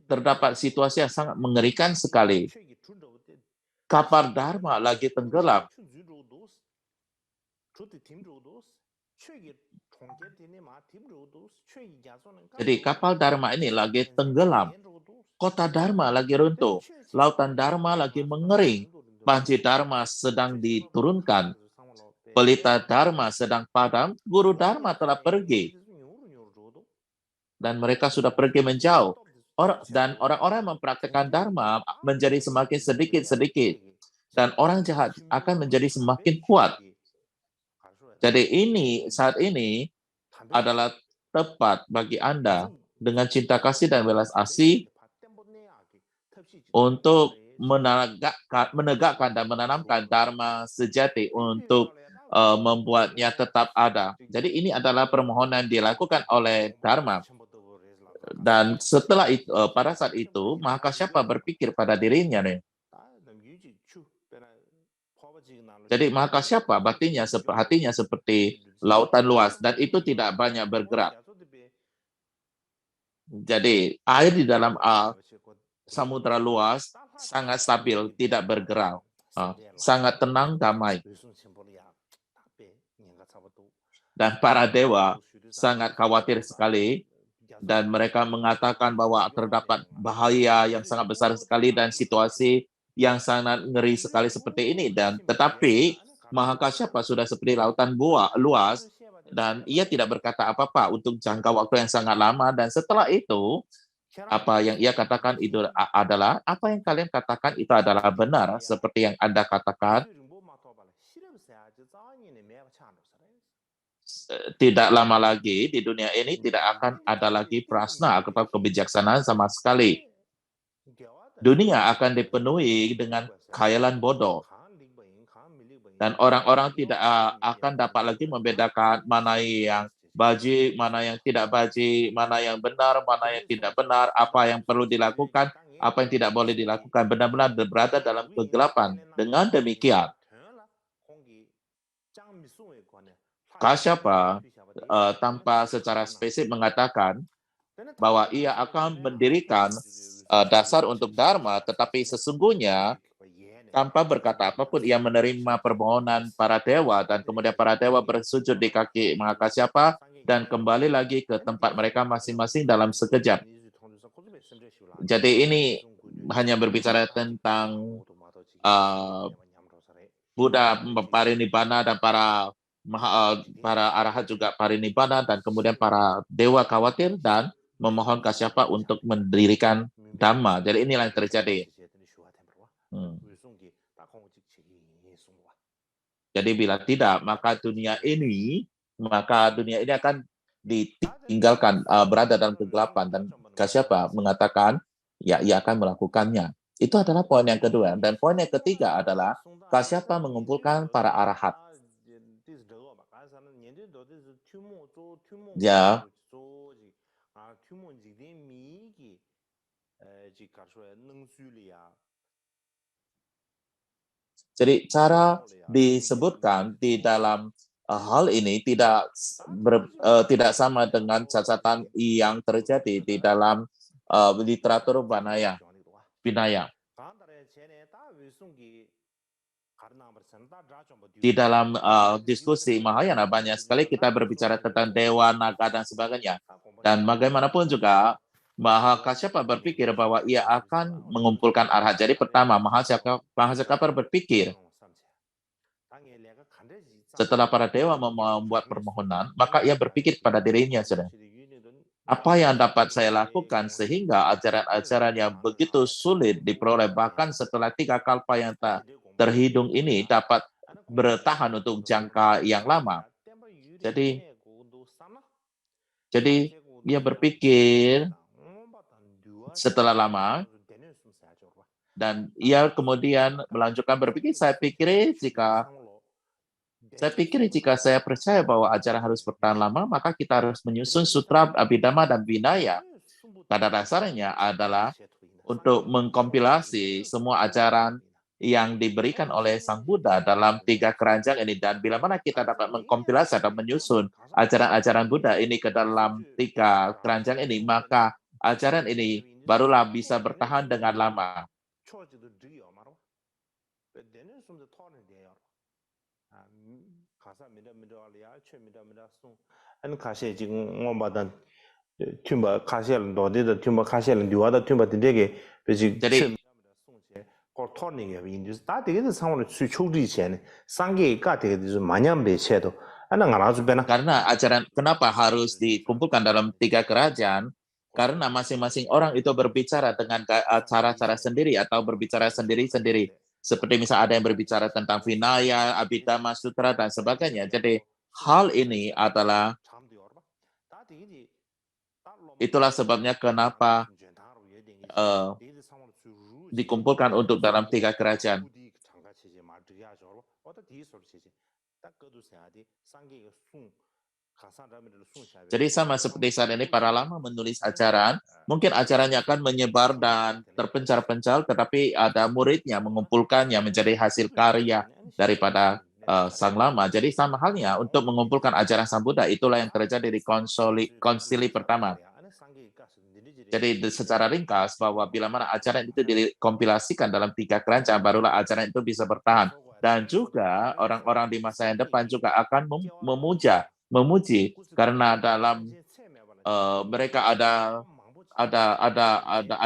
terdapat situasi yang sangat mengerikan sekali. kapal Dharma lagi tenggelam. Jadi kapal Dharma ini lagi tenggelam. Kota Dharma lagi runtuh. Lautan Dharma lagi mengering. Panci Dharma sedang diturunkan. Pelita Dharma sedang padam. Guru Dharma telah pergi. Dan mereka sudah pergi menjauh. Dan orang-orang yang mempraktekkan Dharma menjadi semakin sedikit-sedikit. Dan orang jahat akan menjadi semakin kuat. Jadi saat ini adalah tepat bagi Anda dengan cinta kasih dan belas asih untuk menegakkan dan menanamkan Dharma sejati untuk membuatnya tetap ada. Jadi ini adalah permohonan dilakukan oleh Dharma. Dan setelah itu, pada saat itu, maka siapa berpikir pada dirinya nih? Jadi maka siapa hatinya seperti lautan luas dan itu tidak banyak bergerak. Jadi air di dalam samudra luas sangat stabil, tidak bergerak, sangat tenang, damai. Dan para dewa sangat khawatir sekali dan mereka mengatakan bahwa terdapat bahaya yang sangat besar sekali dan situasi yang sangat ngeri sekali seperti ini. Dan tetapi Mahakasyapa sudah seperti lautan luas dan ia tidak berkata apa-apa untuk jangka waktu yang sangat lama. Dan setelah itu apa yang ia katakan itu adalah apa yang kalian katakan itu adalah benar seperti yang Anda katakan. Tidak lama lagi di dunia ini tidak akan ada lagi prasna atau kebijaksanaan sama sekali. Dunia akan dipenuhi dengan khayalan bodoh. Dan orang-orang tidak akan dapat lagi membedakan mana yang bajik, mana yang tidak bajik, mana yang benar, mana yang tidak benar, apa yang perlu dilakukan, apa yang tidak boleh dilakukan. Benar-benar berada dalam kegelapan. Dengan demikian, Kasyapa tanpa secara spesifik mengatakan bahwa ia akan mendirikan dasar untuk Dharma, tetapi sesungguhnya tanpa berkata apapun, ia menerima permohonan para dewa, dan kemudian para dewa bersujud di kaki Mahakasyapa dan kembali lagi ke tempat mereka masing-masing dalam sekejap. Jadi ini hanya berbicara tentang Buddha parinibbana dan para arahat juga parinibbana, dan kemudian para dewa khawatir dan memohon Kasyapa untuk mendirikan Dhamma. Jadi inilah yang terjadi. Jadi bila tidak, maka dunia ini akan ditinggalkan berada dalam kegelapan. Dan Kasyapa mengatakan, ya ia akan melakukannya. Itu adalah poin yang kedua. Dan poin yang ketiga adalah Kasyapa mengumpulkan para arahat. Ya. Jadi cara disebutkan di dalam hal ini tidak sama dengan catatan yang terjadi di dalam literatur Vinaya. Di dalam diskusi Mahayana banyak sekali kita berbicara tentang dewa, naga, dan sebagainya. Dan bagaimanapun juga Mahakasyapa berpikir bahwa ia akan mengumpulkan arahat. Jadi pertama, Mahakasyapa berpikir setelah para dewa membuat permohonan, maka ia berpikir pada dirinya, apa yang dapat saya lakukan sehingga ajaran-ajaran yang begitu sulit diperoleh bahkan setelah 3 kalpa yang tak terhitung ini dapat bertahan untuk jangka yang lama. Jadi dia berpikir setelah lama, dan ia kemudian melanjutkan berpikir, saya pikir jika saya percaya bahwa ajaran harus bertahan lama, maka kita harus menyusun sutra Abhidhamma dan Vinaya. Pada dasarnya adalah untuk mengkompilasi semua ajaran yang diberikan oleh Sang Buddha dalam 3 keranjang ini. Dan bila mana kita dapat mengkompilasi atau menyusun ajaran-ajaran Buddha ini ke dalam 3 keranjang ini, maka ajaran ini barulah bisa bertahan dengan lama. 안 가시 지금 ngombadan tumba khasial dode da tumba khasial diwa da tumba dege beji Jadi kortorni ya indus ta dege de samone su chugri chen sange ka dege de manyam be chedo ana ngarazu bena karena ajaran kenapa harus dikumpulkan dalam 3 kerajaan? Karena masing-masing orang itu berbicara dengan cara-cara sendiri atau berbicara sendiri-sendiri. Seperti misal ada yang berbicara tentang Vinaya, Abhidhamma Sutra dan sebagainya. Jadi hal ini adalah itulah sebabnya kenapa dikumpulkan untuk dalam 3 kerajaan. Jadi sama seperti saat ini para lama menulis ajaran, mungkin ajarannya akan menyebar dan terpencar-pencar, tetapi ada muridnya mengumpulkannya menjadi hasil karya daripada sang lama. Jadi sama halnya untuk mengumpulkan ajaran Sang Buddha, itulah yang terjadi di konsili pertama. Jadi secara ringkas bahwa bila mana ajaran itu dikompilasikan dalam 3 kerajaan, barulah ajaran itu bisa bertahan. Dan juga orang-orang di masa yang depan juga akan memuji karena dalam mereka ada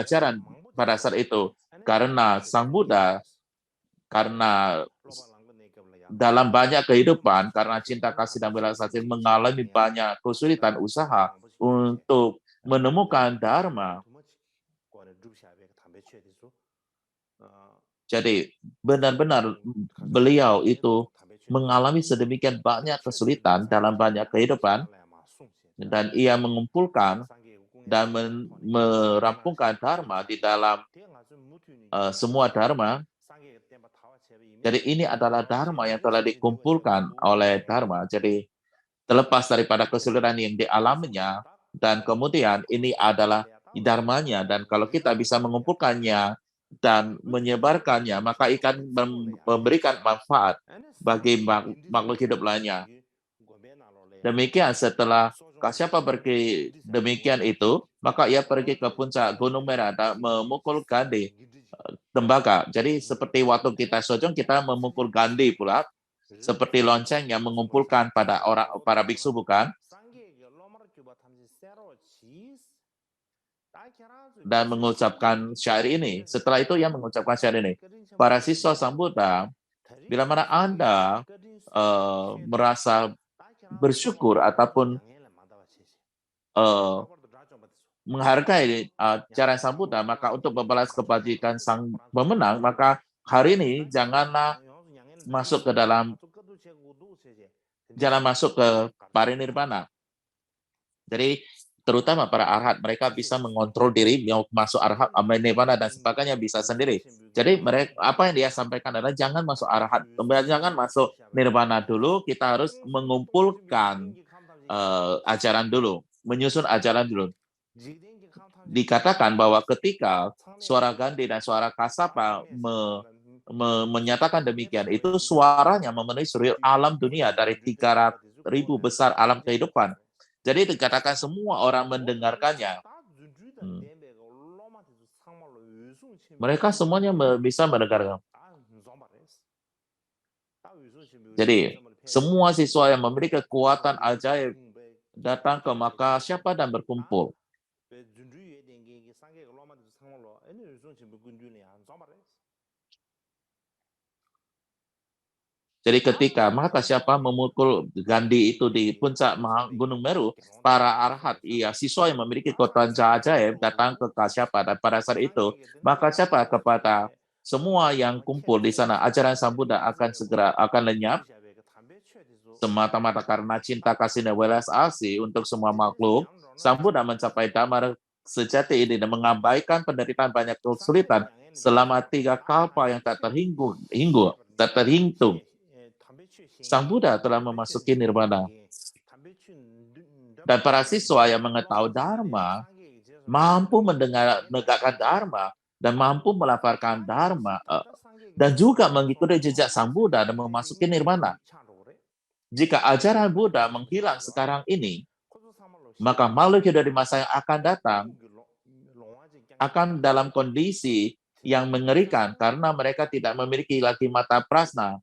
ajaran pada saat itu karena Sang Buddha, karena dalam banyak kehidupan, karena cinta kasih dan belas kasih mengalami banyak kesulitan usaha untuk menemukan Dharma. Jadi benar-benar beliau itu mengalami sedemikian banyak kesulitan dalam banyak kehidupan, dan ia mengumpulkan dan merampungkan Dharma di dalam semua Dharma. Jadi ini adalah Dharma yang telah dikumpulkan oleh Dharma. Jadi terlepas daripada kesulitan yang dialaminya, dan kemudian ini adalah dharmanya, dan kalau kita bisa mengumpulkannya dan menyebarkannya, maka akan memberikan manfaat bagi makhluk hidup lainnya. Demikian setelah Kasyapa pergi demikian itu, maka ia pergi ke puncak Gunung Merah dan memukul gandhi tembaga. Jadi seperti waktu kita sojong, kita memukul gandhi pula, seperti lonceng yang mengumpulkan para biksu, bukan? Dan mengucapkan syair ini. Setelah itu ia mengucapkan syair ini. Para siswa Sang Buddha, bila mana Anda merasa bersyukur ataupun menghargai cara Sang Buddha, maka untuk membalas kebajikan Sang Pemenang, maka hari ini jangan masuk ke parinirvana. Jadi terutama para arhat, mereka bisa mengontrol diri, mau masuk arhat, nirvana dan sebagainya bisa sendiri. Jadi mereka, apa yang dia sampaikan adalah jangan masuk arhat, jangan masuk nirvana dulu, kita harus mengumpulkan ajaran dulu, menyusun ajaran dulu. Dikatakan bahwa ketika suara Gandhi dan suara Kassapa menyatakan demikian, itu suaranya memenuhi seluruh alam dunia dari 300.000 besar alam kehidupan. Jadi dikatakan semua orang mendengarkannya. Mereka semuanya bisa mendengarkan. Jadi semua siswa yang memiliki kekuatan ajaib datang ke Kasyapa dan berkumpul. Jadi ketika Kasyapa memukul Gandhi itu di puncak Gunung Meru, para arhat, siswa yang memiliki kekuatan ajaib datang ke Kasyapa, dan pada saat itu Kasyapa kepada semua yang kumpul di sana, ajaran Sang Buddha akan lenyap semata-mata karena cinta kasih dan welas asih untuk semua makhluk. Sang Buddha mencapai Dhamma sejati ini dan mengabaikan penderitaan banyak kesulitan selama 3 kalpa yang tak terhitung. Sang Buddha telah memasuki nirvana. Dan para siswa yang mengetahui Dharma mampu menegakkan Dharma dan mampu melafalkan Dharma dan juga mengikuti jejak Sang Buddha dan memasuki nirvana. Jika ajaran Buddha menghilang sekarang ini, maka makhluk hidup di masa yang akan datang akan dalam kondisi yang mengerikan karena mereka tidak memiliki lagi mata prasna,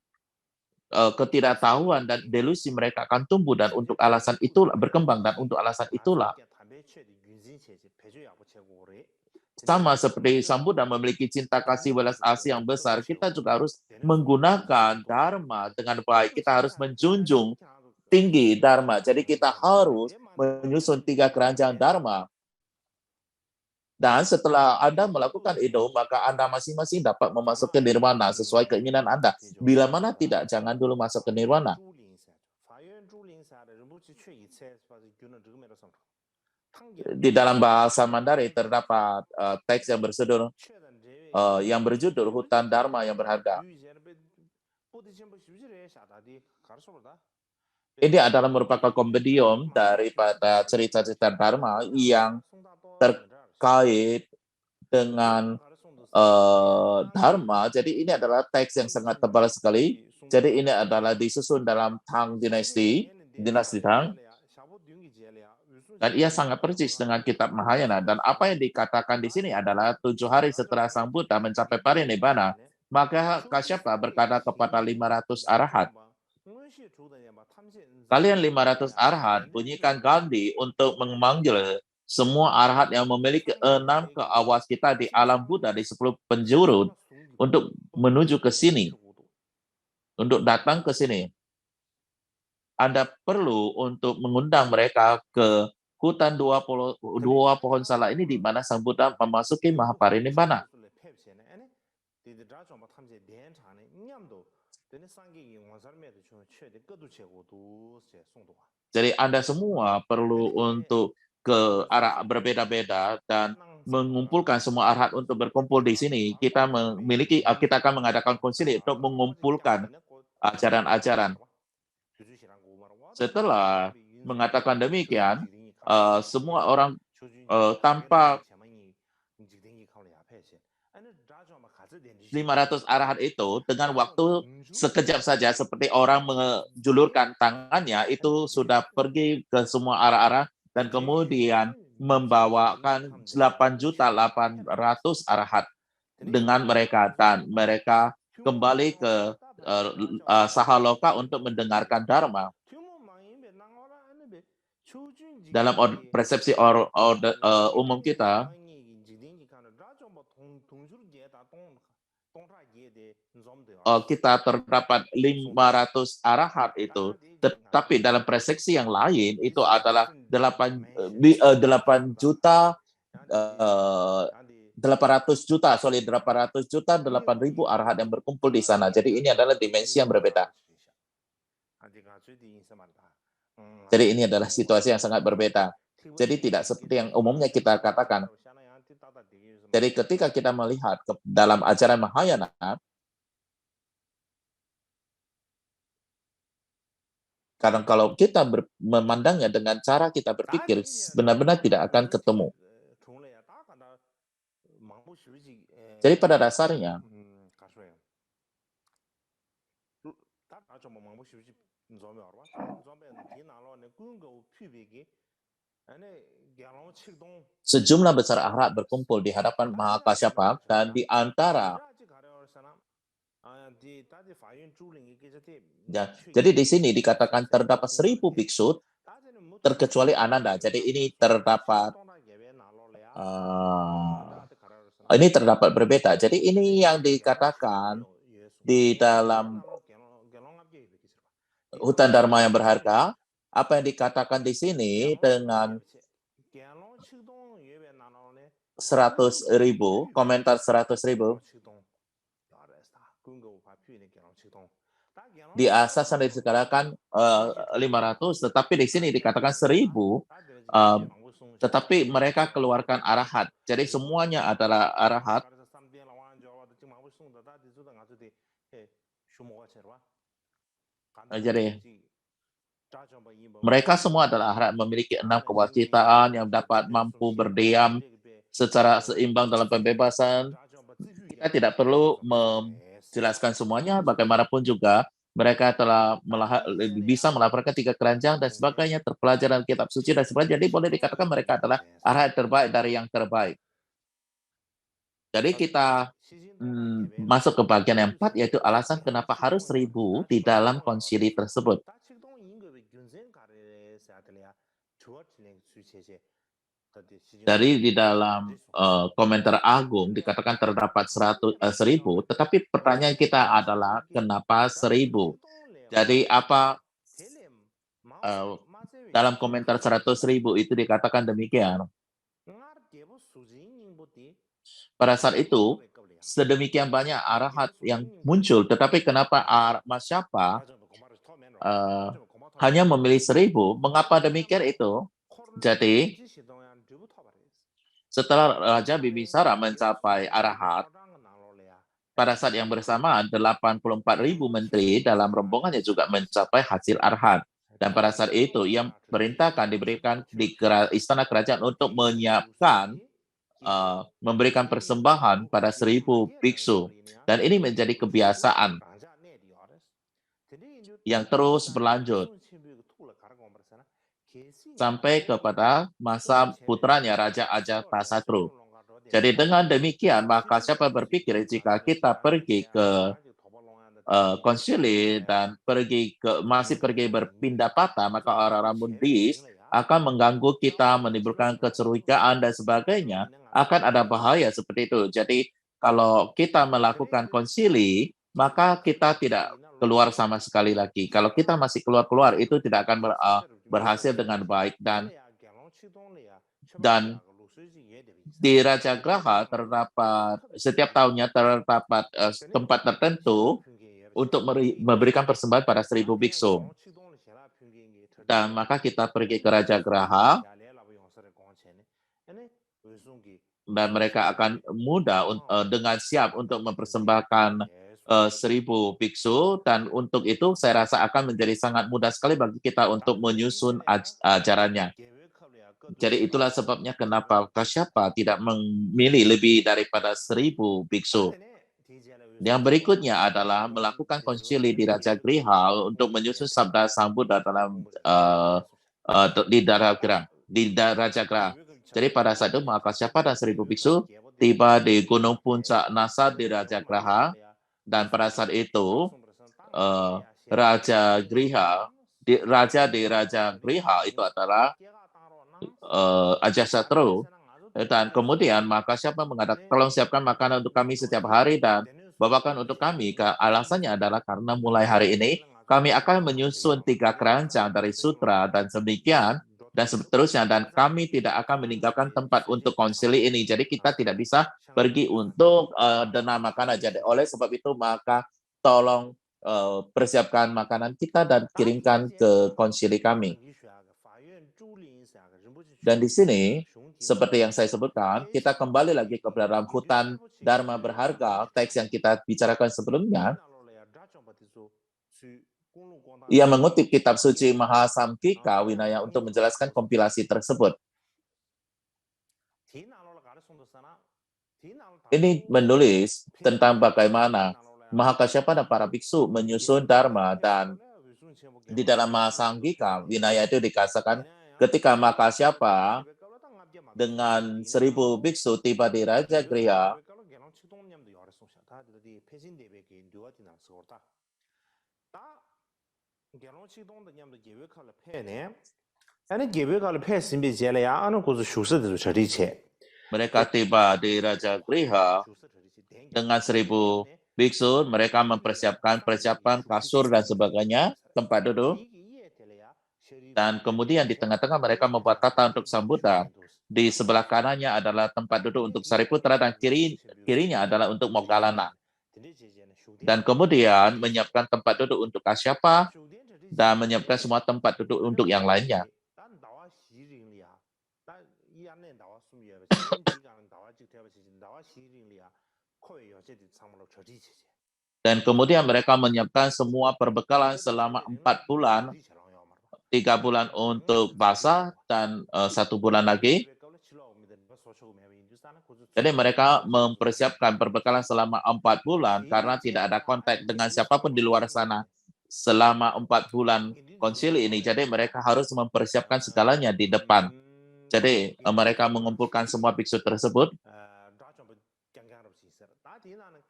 ketidaktahuan dan delusi mereka akan tumbuh dan untuk alasan itulah berkembang dan untuk alasan itulah sama seperti Sang Buddha memiliki cinta kasih welas asih yang besar, kita juga harus menggunakan dharma dengan baik. Kita harus menjunjung tinggi dharma. Jadi kita harus menyusun 3 keranjang dharma. Dan setelah Anda melakukan itu, maka Anda masing-masing dapat memasuki nirwana sesuai keinginan Anda. Bila mana tidak, jangan dulu masuk ke nirwana. Di dalam bahasa Mandarin terdapat teks yang berjudul Hutan Dharma yang Berharga. Ini adalah merupakan kompendium daripada cerita-cerita Dharma yang terkait dengan Dharma. Jadi ini adalah teks yang sangat tebal sekali. Jadi ini adalah disusun dalam Tang dinasti Tang. Dan ia sangat persis dengan kitab Mahayana. Dan apa yang dikatakan di sini adalah 7 hari setelah Sang Buddha mencapai parinibbana, maka Kasyapa berkata kepada 500 arahat, kalian 500 arahat, bunyikan Gandhi untuk memanggil semua arahat yang memiliki 6 keawas kita di alam Buddha di 10 penjuru untuk menuju ke sini, untuk datang ke sini. Anda perlu untuk mengundang mereka ke hutan 2 pohon salah ini di mana Sang Buddha memasuki Mahaparinibbana. Jadi Anda semua perlu untuk ke arah berbeda-beda dan mengumpulkan semua arahat untuk berkumpul di sini. Kita akan mengadakan konsili untuk mengumpulkan ajaran-ajaran. Setelah mengatakan demikian, semua orang tanpa 500 arahat itu dengan waktu sekejap saja seperti orang menjulurkan tangannya itu sudah pergi ke semua arah-arah dan kemudian membawakan 8.800.000 arahat dengan mereka dan mereka kembali ke Sahaloka untuk mendengarkan Dharma. Dalam persepsi umum kita, kita terdapat 500 arahat itu, tetapi dalam persepsi yang lain itu adalah 800 juta 8.000.000 arahat yang berkumpul di sana. Jadi ini adalah dimensi yang berbeda. Jadi ini adalah situasi yang sangat berbeda. Jadi tidak seperti yang umumnya kita katakan. Jadi ketika kita melihat dalam ajaran Mahayana, kadang kalau kita memandangnya dengan cara kita berpikir, benar-benar tidak akan ketemu. Jadi pada dasarnya, sejumlah besar arahat berkumpul di hadapan Mahakasyapa dan di antara jadi di sini dikatakan terdapat 1.000 biksu terkecuali Ananda. Jadi ini terdapat berbeda. Jadi ini yang dikatakan di dalam hutan Dharma yang berharga. Apa yang dikatakan di sini dengan 100.000 komentar 100.000 di asasan dikatakan 500, tetapi di sini dikatakan 1.000, tetapi mereka keluarkan arahat. Jadi semuanya adalah arahat. Jadi mereka semua adalah arahat memiliki 6 kewajiban yang dapat mampu berdiam secara seimbang dalam pembebasan. Kita tidak perlu menjelaskan semuanya, bagaimanapun juga mereka telah bisa melaporkan 3 keranjang dan sebagainya, terpelajar dalam kitab suci dan sebagainya. Jadi boleh dikatakan mereka adalah arahat terbaik dari yang terbaik. Jadi kita masuk ke bagian yang 4, yaitu alasan kenapa harus 1000 di dalam konsili tersebut. Dari di dalam komentar Agung dikatakan terdapat 1000, tetapi pertanyaan kita adalah kenapa 1000? Jadi apa dalam komentar 100.000 itu dikatakan demikian? Pada saat itu, sedemikian banyak arahat yang muncul, tetapi kenapa Masyapa hanya memilih 1000? Mengapa demikian itu? Jadi, setelah Raja Bibisara mencapai arahat, pada saat yang bersamaan 84.000 menteri dalam rombongannya juga mencapai hasil arahat. Dan pada saat itu ia diberikan di istana kerajaan untuk menyiapkan memberikan persembahan pada 1000 biksu. Dan ini menjadi kebiasaan yang terus berlanjut sampai kepada masa putranya Raja Ajatasatru. Jadi dengan demikian, maka siapa berpikir jika kita pergi ke konsili dan masih pergi berpindah patah, maka orang-orang Buddhis akan mengganggu kita, menimbulkan kecurigaan dan sebagainya, akan ada bahaya seperti itu. Jadi kalau kita melakukan konsili, maka kita tidak keluar sama sekali lagi. Kalau kita masih keluar-keluar, itu tidak akan berhasil dengan baik. Dan di Raja Graha terdapat setiap tahunnya terdapat tempat tertentu untuk memberikan persembahan pada 1000 biksu. Dan maka kita pergi ke Raja Graha dan mereka akan mudah dengan siap untuk mempersembahkan 1000 biksu, dan untuk itu saya rasa akan menjadi sangat mudah sekali bagi kita untuk menyusun ajarannya. Jadi itulah sebabnya kenapa Kasyapa tidak memilih lebih daripada 1000 biksu. Yang berikutnya adalah melakukan konsili di Raja Griha untuk menyusun sabda Sang Buddha dalam di Raja Griha. Jadi pada saat itu maka Kasyapa dan 1000 biksu tiba di Gunung Puncak Nasa di Raja Griha, dan pada saat itu Raja di Raja Griha itu adalah Ajatasatru. Dan kemudian maka siapa mengatakan tolong siapkan makanan untuk kami setiap hari dan bawakan untuk kami. Alasannya adalah karena mulai hari ini kami akan menyusun 3 keranjang dari sutra dan sedemikian dan seterusnya, dan kami tidak akan meninggalkan tempat untuk konsili ini. Jadi kita tidak bisa pergi untuk dana makanan. Jadi oleh sebab itu maka tolong persiapkan makanan kita dan kirimkan ke konsili kami. Dan di sini, seperti yang saya sebutkan, kita kembali lagi ke dalam hutan Dharma berharga, teks yang kita bicarakan sebelumnya. Ia mengutip kitab suci Mahasamgika Winaya untuk menjelaskan kompilasi tersebut. Ini menulis tentang bagaimana Mahakasyapa dan para biksu menyusun Dharma, dan di dalam Mahasamgika Winaya itu dikatakan ketika Mahakasyapa dengan 1000 biksu tiba di Raja Griha, mereka tiba di Raja Griha dengan 1000 biksu, mereka mempersiapkan persiapan kasur dan sebagainya, tempat duduk. Dan kemudian di tengah-tengah mereka membuat tata untuk Sang Buddha. Di sebelah kanannya adalah tempat duduk untuk Sariputra dan kirinya adalah untuk Moggallana. Dan kemudian menyiapkan tempat duduk untuk Kasyapa dan menyiapkan semua tempat duduk untuk yang lainnya. Dan kemudian mereka menyiapkan semua perbekalan selama 4 bulan, 3 bulan untuk basah dan 1 bulan lagi. Jadi mereka mempersiapkan perbekalan selama 4 bulan karena tidak ada kontak dengan siapapun di luar sana selama 4 bulan konsili ini. Jadi mereka harus mempersiapkan segalanya di depan. Jadi mereka mengumpulkan semua biksu tersebut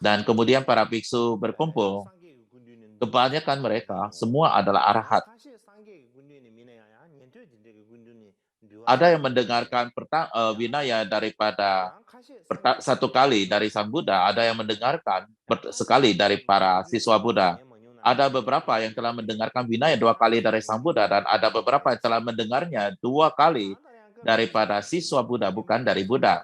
Dan kemudian para biksu berkumpul. Kebanyakan mereka semua adalah arahat. Ada yang mendengarkan winaya daripada satu kali dari Sang Buddha, ada yang mendengarkan sekali dari para siswa Buddha. Ada beberapa yang telah mendengarkan winaya 2 kali dari Sang Buddha, dan ada beberapa yang telah mendengarnya 2 kali daripada siswa Buddha, bukan dari Buddha.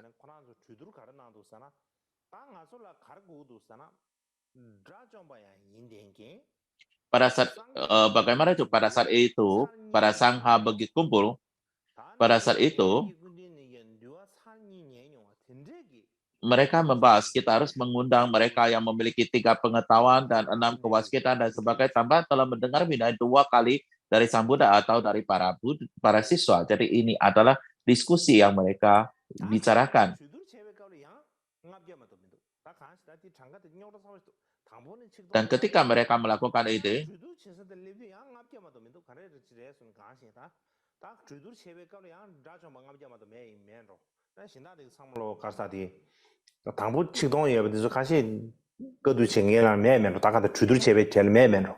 Pada saat bagaimana itu? Pada saat itu, pada Sangha begitu kumpul, pada saat itu mereka membahas kita harus mengundang mereka yang memiliki 3 pengetahuan dan 6 kewaskitan dan sebagai tambahan telah mendengar winaya 2 kali dari Sang Buddha atau dari para siswa. Jadi ini adalah diskusi yang mereka bicarakan. Dan ketika mereka melakukan itu, 당부 직동에 그래서 가시 거두 정해라 매매로 다가도 주들 제배 제일 매매로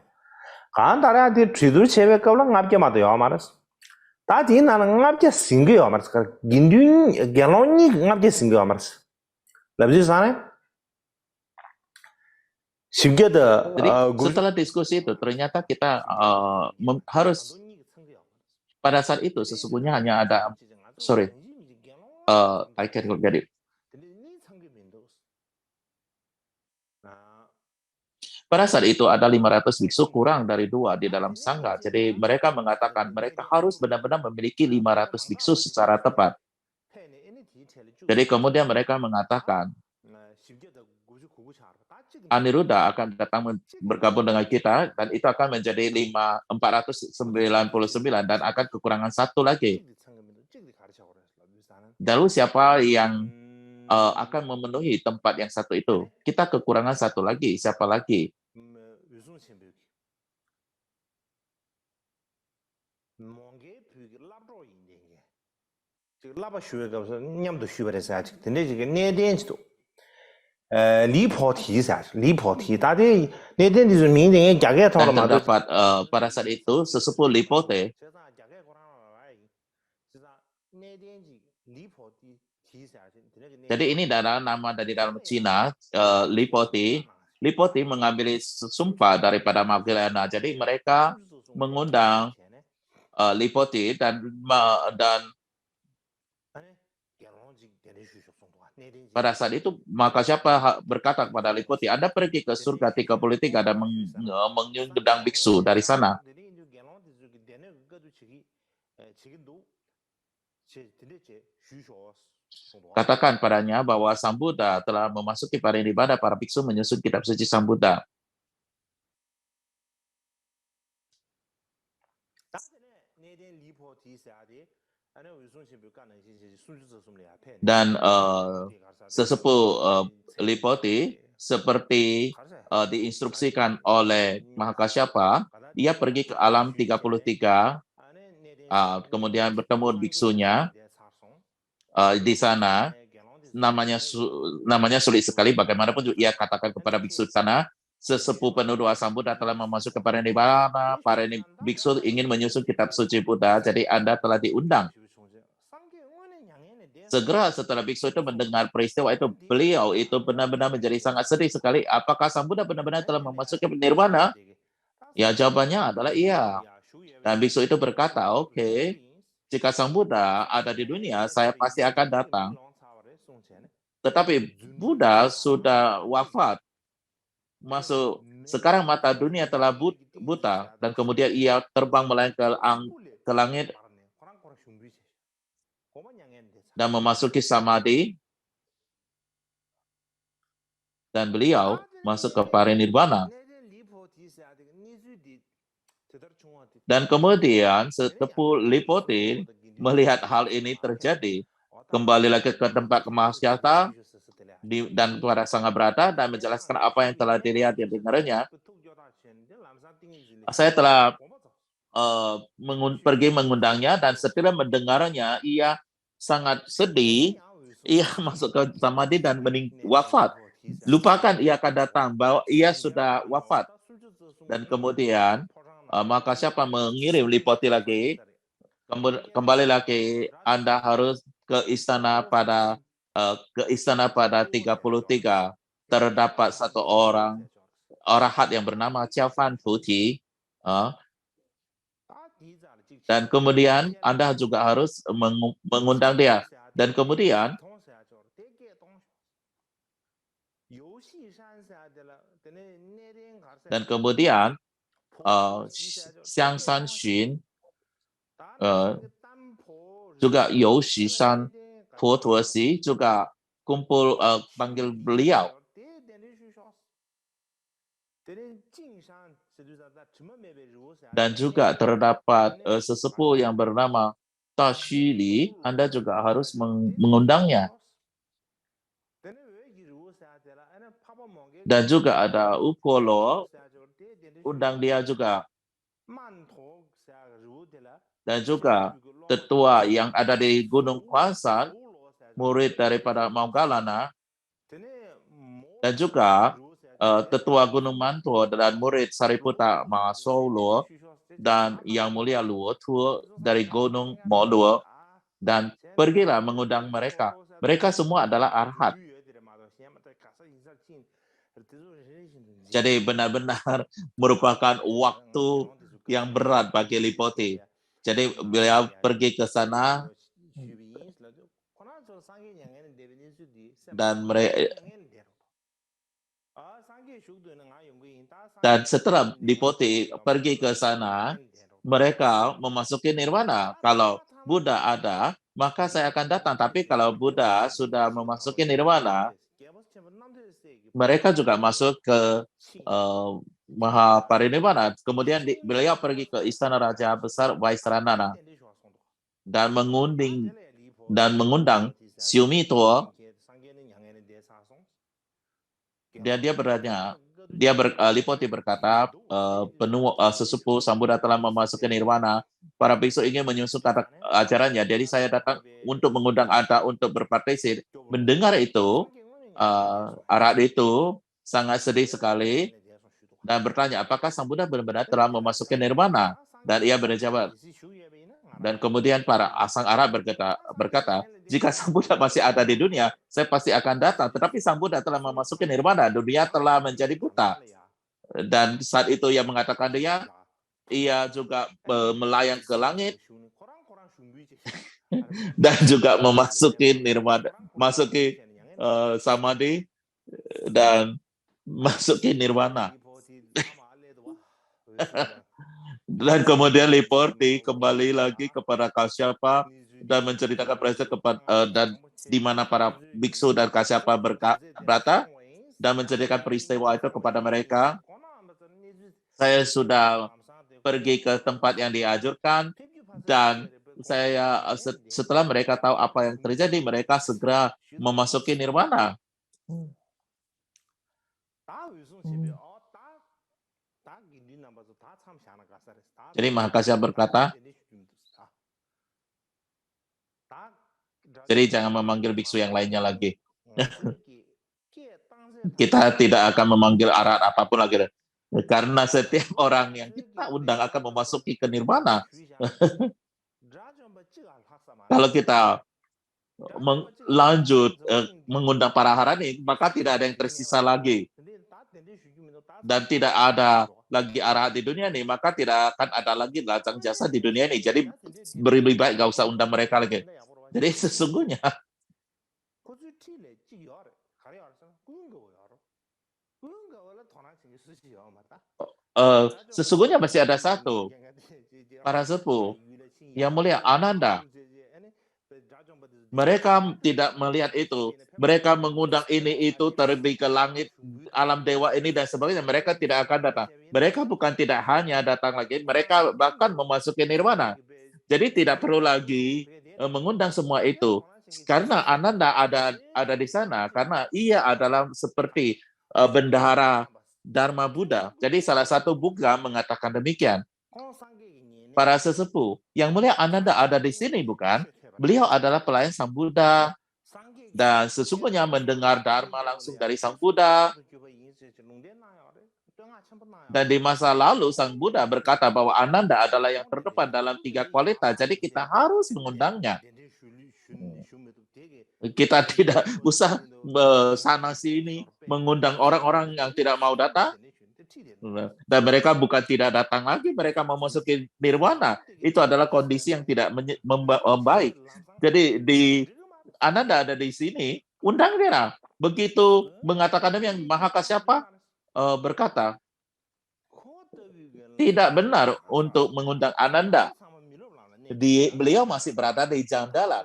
간다라디 주들 제배 거랑 앞게 맞아요 말았어 다디 나는 앞게 싱겨요 말았어 긴륜 갤론이 앞게 싱겨요 말았어 lebih sana 심게다 jadi setelah diskusi itu ternyata kita harus pada saat itu sesungguhnya hanya ada I can forget it. Pada saat itu ada 500 biksu kurang dari 2 di dalam sangga. Jadi mereka mengatakan mereka harus benar-benar memiliki 500 biksu secara tepat. Jadi kemudian mereka mengatakan Aniruddha akan datang bergabung dengan kita dan itu akan menjadi 499 dan akan kekurangan 1 lagi. Lalu siapa yang akan memenuhi tempat yang 1 itu? Kita kekurangan 1 lagi. Siapa lagi? Dan terdapat pada saat itu sesepuh Lipote. Jadi ini adalah nama dari dalam Cina, Lipoti. Lipoti mengambil sumpah daripada Magdalena. Jadi mereka mengundang Lipoti dan pada saat itu maka siapa berkata kepada Lipoti, Anda pergi ke surga 33 dan mengundang biksu dari sana. Katakan padanya bahwa Sang Buddha telah memasuki parinibbana, para biksu menyusun kitab suci Sang Buddha. Dan sesepuh Lipoti seperti diinstruksikan oleh Mahakasyapa, dia pergi ke alam 33, kemudian bertemu biksunya di sana. Namanya sulit sekali, bagaimanapun ia katakan kepada biksu di sana, sesepuh penuduh Sang Buddha telah memasuki parinibbana, para biksu ingin menyusun kitab suci Buddha, jadi Anda telah diundang. Segera setelah biksu itu mendengar peristiwa itu, beliau itu benar-benar menjadi sangat sedih sekali. Apakah Sang Buddha benar-benar telah memasuki nirwana? Ya, jawabannya adalah iya. Dan biksu itu berkata, oke, jika Sang Buddha ada di dunia, saya pasti akan datang. Tetapi Buddha sudah wafat. Sekarang mata dunia telah buta, dan kemudian ia terbang melayang ke langit dan memasuki samadhi, dan beliau masuk ke parinibbana. Dan kemudian setepuh Lipoti melihat hal ini terjadi, kembali lagi ke tempat Mahakasyapa dan kepada Sangha Brata dan menjelaskan apa yang telah dilihat dan dengarnya. Saya telah pergi mengundangnya, dan setelah mendengarnya ia sangat sedih. Ia masuk ke samadhi dan wafat. lupakan ia akan datang, bahwa ia sudah wafat. Dan kemudian, maka siapa mengirim lipoti lagi, kembali lagi, Anda harus ke istana pada 33. Terdapat satu orang arahat yang bernama Jiafan Futi, dan kemudian Anda juga harus mengundang dia. Dan kemudian Xiang San Xun juga Yu Xishan Putuasi juga kumpul panggil beliau. Dan juga terdapat sesepuh yang bernama Ta Xuli, Anda juga harus mengundangnya. Dan juga ada Upolo, undang dia juga. Dan juga tetua yang ada di Gunung Kwasan, murid daripada Maunggalana, dan juga tetua Gunung Mantua dan murid Sariputta Mahasolo, dan Yang Mulia Luo Tuo dari Gunung Moluo, dan pergilah mengundang mereka. Mereka semua adalah arhat. Jadi benar-benar merupakan waktu yang berat bagi Lipoti. Jadi beliau pergi ke sana dan setelah Lipoti pergi ke sana, mereka memasuki nirwana. Kalau Buddha ada, maka saya akan datang. Tapi kalau Buddha sudah memasuki nirwana, mereka juga masuk ke Mahaparinibbana. Kemudian beliau pergi ke istana Raja Besar Vaisranana dan mengundang Syumito. Dan dia bertanya, Lipoti berkata, sesepuh Sang Buddha telah memasuki nirwana. Para biksu ingin menyusun ajarannya. Jadi saya datang untuk mengundang Anda untuk berpartisipasi. Mendengar itu, Arhat itu sangat sedih sekali dan bertanya, apakah Sang Buddha benar-benar telah memasuki nirwana? Dan ia menjawab. Dan kemudian Sang Arhat berkata, jika Sang Buddha masih ada di dunia, saya pasti akan datang. Tetapi Sang Buddha telah memasuki nirwana, dunia telah menjadi buta. Dan saat itu ia mengatakan ia juga melayang ke langit dan juga memasuki nirwana, masuki samadhi dan masuki nirwana. Dan kemudian Lipoti kembali lagi kepada Kasyapa dan menceritakan peristiwa dan di mana para biksu dan Kasyapa berkata dan menceritakan peristiwa itu kepada mereka. Saya sudah pergi ke tempat yang dianjurkan dan setelah mereka tahu apa yang terjadi, mereka segera memasuki nirwana. Jadi Mahakasyapa berkata, jadi jangan memanggil biksu yang lainnya lagi. Kita tidak akan memanggil arhat apapun lagi. Karena setiap orang yang kita undang akan memasuki ke nirwana. Kalau kita lanjut mengundang para arhat ini, maka tidak ada yang tersisa lagi. Dan tidak ada lagi arhat di dunia ini, maka tidak akan ada lagi lajang jasa di dunia ini. Jadi lebih baik gak usah undang mereka lagi. Jadi sesungguhnya masih ada satu para sepuh yang mulia Ananda. Mereka tidak melihat itu. Mereka mengundang ini itu terlebih ke langit, alam dewa ini dan sebagainya. Mereka tidak akan datang. Mereka bukan tidak hanya datang lagi, mereka bahkan memasuki nirwana. Jadi tidak perlu lagi mengundang semua itu. Karena Ananda ada di sana, karena ia adalah seperti bendahara Dharma Buddha. Jadi salah satu Buddha mengatakan demikian. Para sesepuh, yang mulia Ananda ada di sini bukan? Beliau adalah pelayan Sang Buddha. Dan sesungguhnya mendengar Dharma langsung dari Sang Buddha. Dan di masa lalu Sang Buddha berkata bahwa Ananda adalah yang terdepan dalam 3 kualitas. Jadi kita harus mengundangnya. Kita tidak usah sana sini mengundang orang-orang yang tidak mau datang. Dan mereka bukan tidak datang lagi, mereka memasuki nirwana. Itu adalah kondisi yang tidak membaik. Jadi di Ananda ada di sini, undang dia. Begitu mengatakan yang Maha Kasyapa berkata, tidak benar untuk mengundang Ananda. Beliau masih berada di Jandala.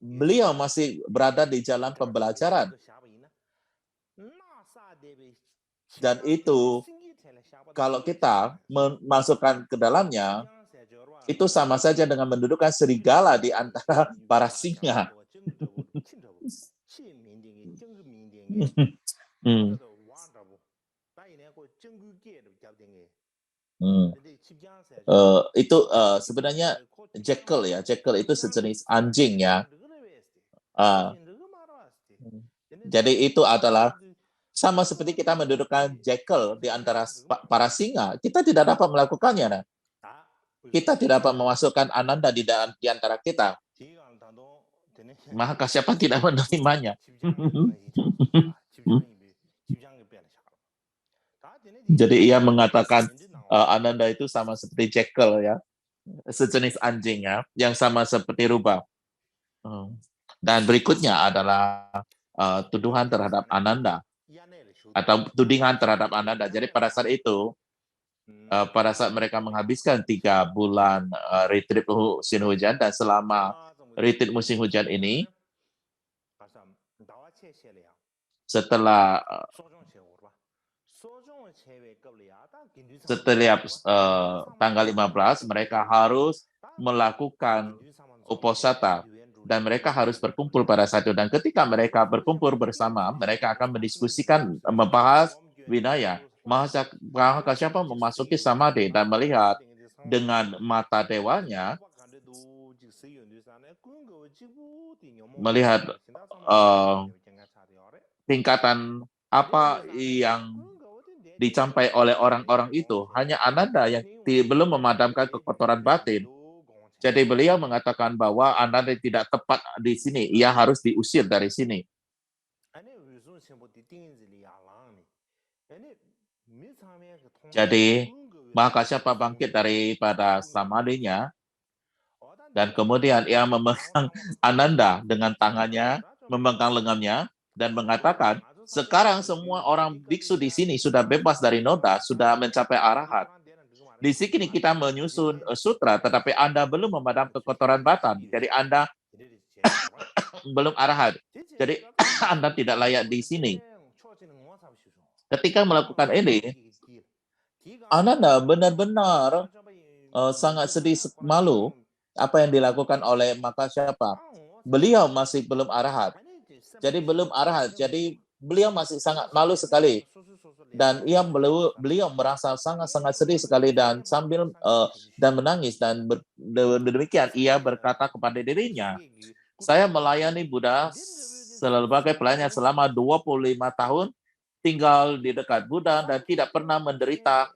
Beliau masih berada di jalan pembelajaran. Dan itu, kalau kita memasukkan ke dalamnya, itu sama saja dengan mendudukkan serigala di antara para singa. Itu sebenarnya jackal ya. Jackal itu sejenis anjing ya. Jadi itu adalah sama seperti kita mendudukkan jackal di antara para singa. Kita tidak dapat melakukannya. Nah. Kita tidak dapat memasukkan Ananda di antara kita. Maka siapa tidak menerimanya? Jadi ia mengatakan Ananda itu sama seperti jackal ya. Sejenis anjing ya, yang sama seperti rubah. Dan berikutnya adalah tuduhan terhadap Ananda atau tudingan terhadap Ananda. Jadi pada saat itu, pada saat mereka menghabiskan 3 bulan retreat musim hujan, dan selama retreat musim hujan ini, setelah tanggal 15, mereka harus melakukan uposatha. Dan mereka harus berkumpul pada saat itu. Dan ketika mereka berkumpul bersama, mereka akan mendiskusikan, membahas Vinaya. Maha Kasyapa memasuki samadhi dan melihat dengan mata dewanya, melihat tingkatan apa yang dicapai oleh orang-orang itu. Hanya Ananda yang belum memadamkan kekotoran batin. Jadi beliau mengatakan bahwa Ananda tidak tepat di sini, ia harus diusir dari sini. Jadi Maha Kasyapa bangkit daripada samadhinya, dan kemudian ia memegang Ananda dengan tangannya, memegang lengannya, dan mengatakan, sekarang semua orang biksu di sini sudah bebas dari noda, sudah mencapai arahat. Di sini kita menyusun sutra, tetapi Anda belum memadam kekotoran batin. Jadi Anda belum arahat. Jadi Anda tidak layak di sini. Ketika melakukan ini, Ananda benar-benar sangat sedih, malu apa yang dilakukan oleh Maha Kasyapa. Beliau masih belum arahat. Jadi belum arahat. Jadi beliau masih sangat malu sekali. Dan beliau merasa sangat-sangat sedih sekali dan sambil dan menangis, dan demikian ia berkata kepada dirinya, saya melayani Buddha sebagai pelayan selama 25 tahun, tinggal di dekat Buddha dan tidak pernah menderita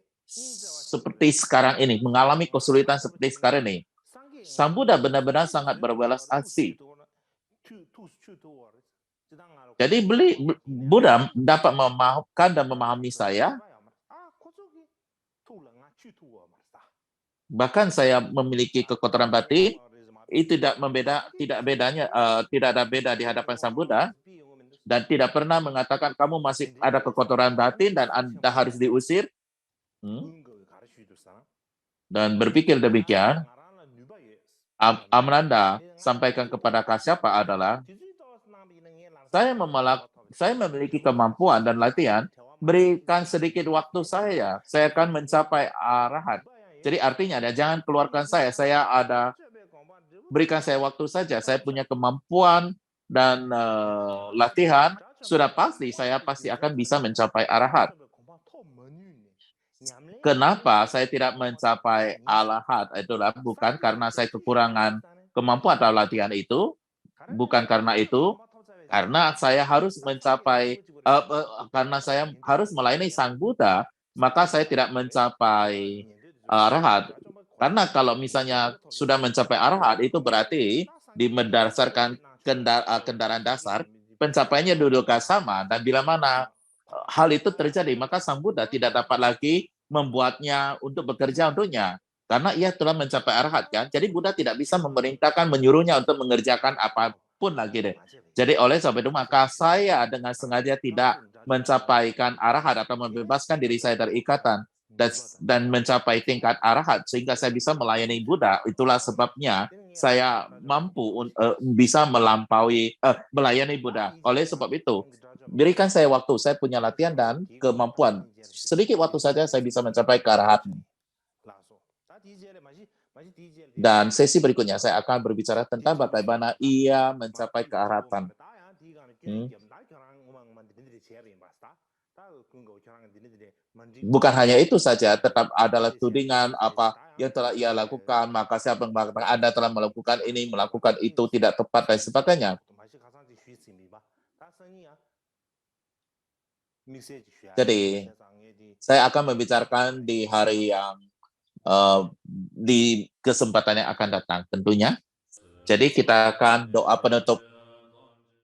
seperti sekarang ini, mengalami kesulitan seperti sekarang ini. Sang Buddha benar-benar sangat berwelas asih. Jadi Buddha dapat memaafkan dan memahami saya. Bahkan saya memiliki kekotoran batin, itu tidak ada beda di hadapan Sang Buddha, dan tidak pernah mengatakan kamu masih ada kekotoran batin dan Anda harus diusir. Dan berpikir demikian, Ananda sampaikan kepada Kasyapa adalah, saya memiliki kemampuan dan latihan, berikan sedikit waktu saya akan mencapai arahat. Jadi artinya jangan keluarkan saya berikan saya waktu saja, saya punya kemampuan dan latihan, sudah pasti saya pasti akan bisa mencapai arahat. Kenapa saya tidak mencapai arahat? Itulah bukan karena saya kekurangan kemampuan atau latihan itu, bukan karena itu, karena saya harus mencapai, karena saya harus melayani Sang Buddha, maka saya tidak mencapai arahat. Karena kalau misalnya sudah mencapai arahat, itu berarti berdasarkan kendaraan dasar, pencapaiannya duduk sama, dan bila mana hal itu terjadi, maka Sang Buddha tidak dapat lagi membuatnya untuk bekerja untuknya. Karena ia telah mencapai arahat kan. Jadi Buddha tidak bisa memerintahkan, menyuruhnya untuk mengerjakan apapun lagi deh. Jadi oleh sebab itu maka saya dengan sengaja tidak mencapaikan arahat atau membebaskan diri saya dari ikatan dan mencapai tingkat arahat sehingga saya bisa melayani Buddha. Itulah sebabnya saya mampu bisa melayani Buddha. Oleh sebab itu, berikan saya waktu, saya punya latihan dan kemampuan. Sedikit waktu saja saya bisa mencapai ke arahatan. Dan sesi berikutnya saya akan berbicara tentang bagaimana ia mencapai ke arahatan. Bukan hanya itu saja, tetap adalah tudingan apa yang telah ia lakukan, maka siapa yang mengatakan Anda telah melakukan ini, melakukan itu, tidak tepat, dan sebagainya. Jadi, saya akan membicarakan di hari yang di kesempatan yang akan datang tentunya. Jadi kita akan doa penutup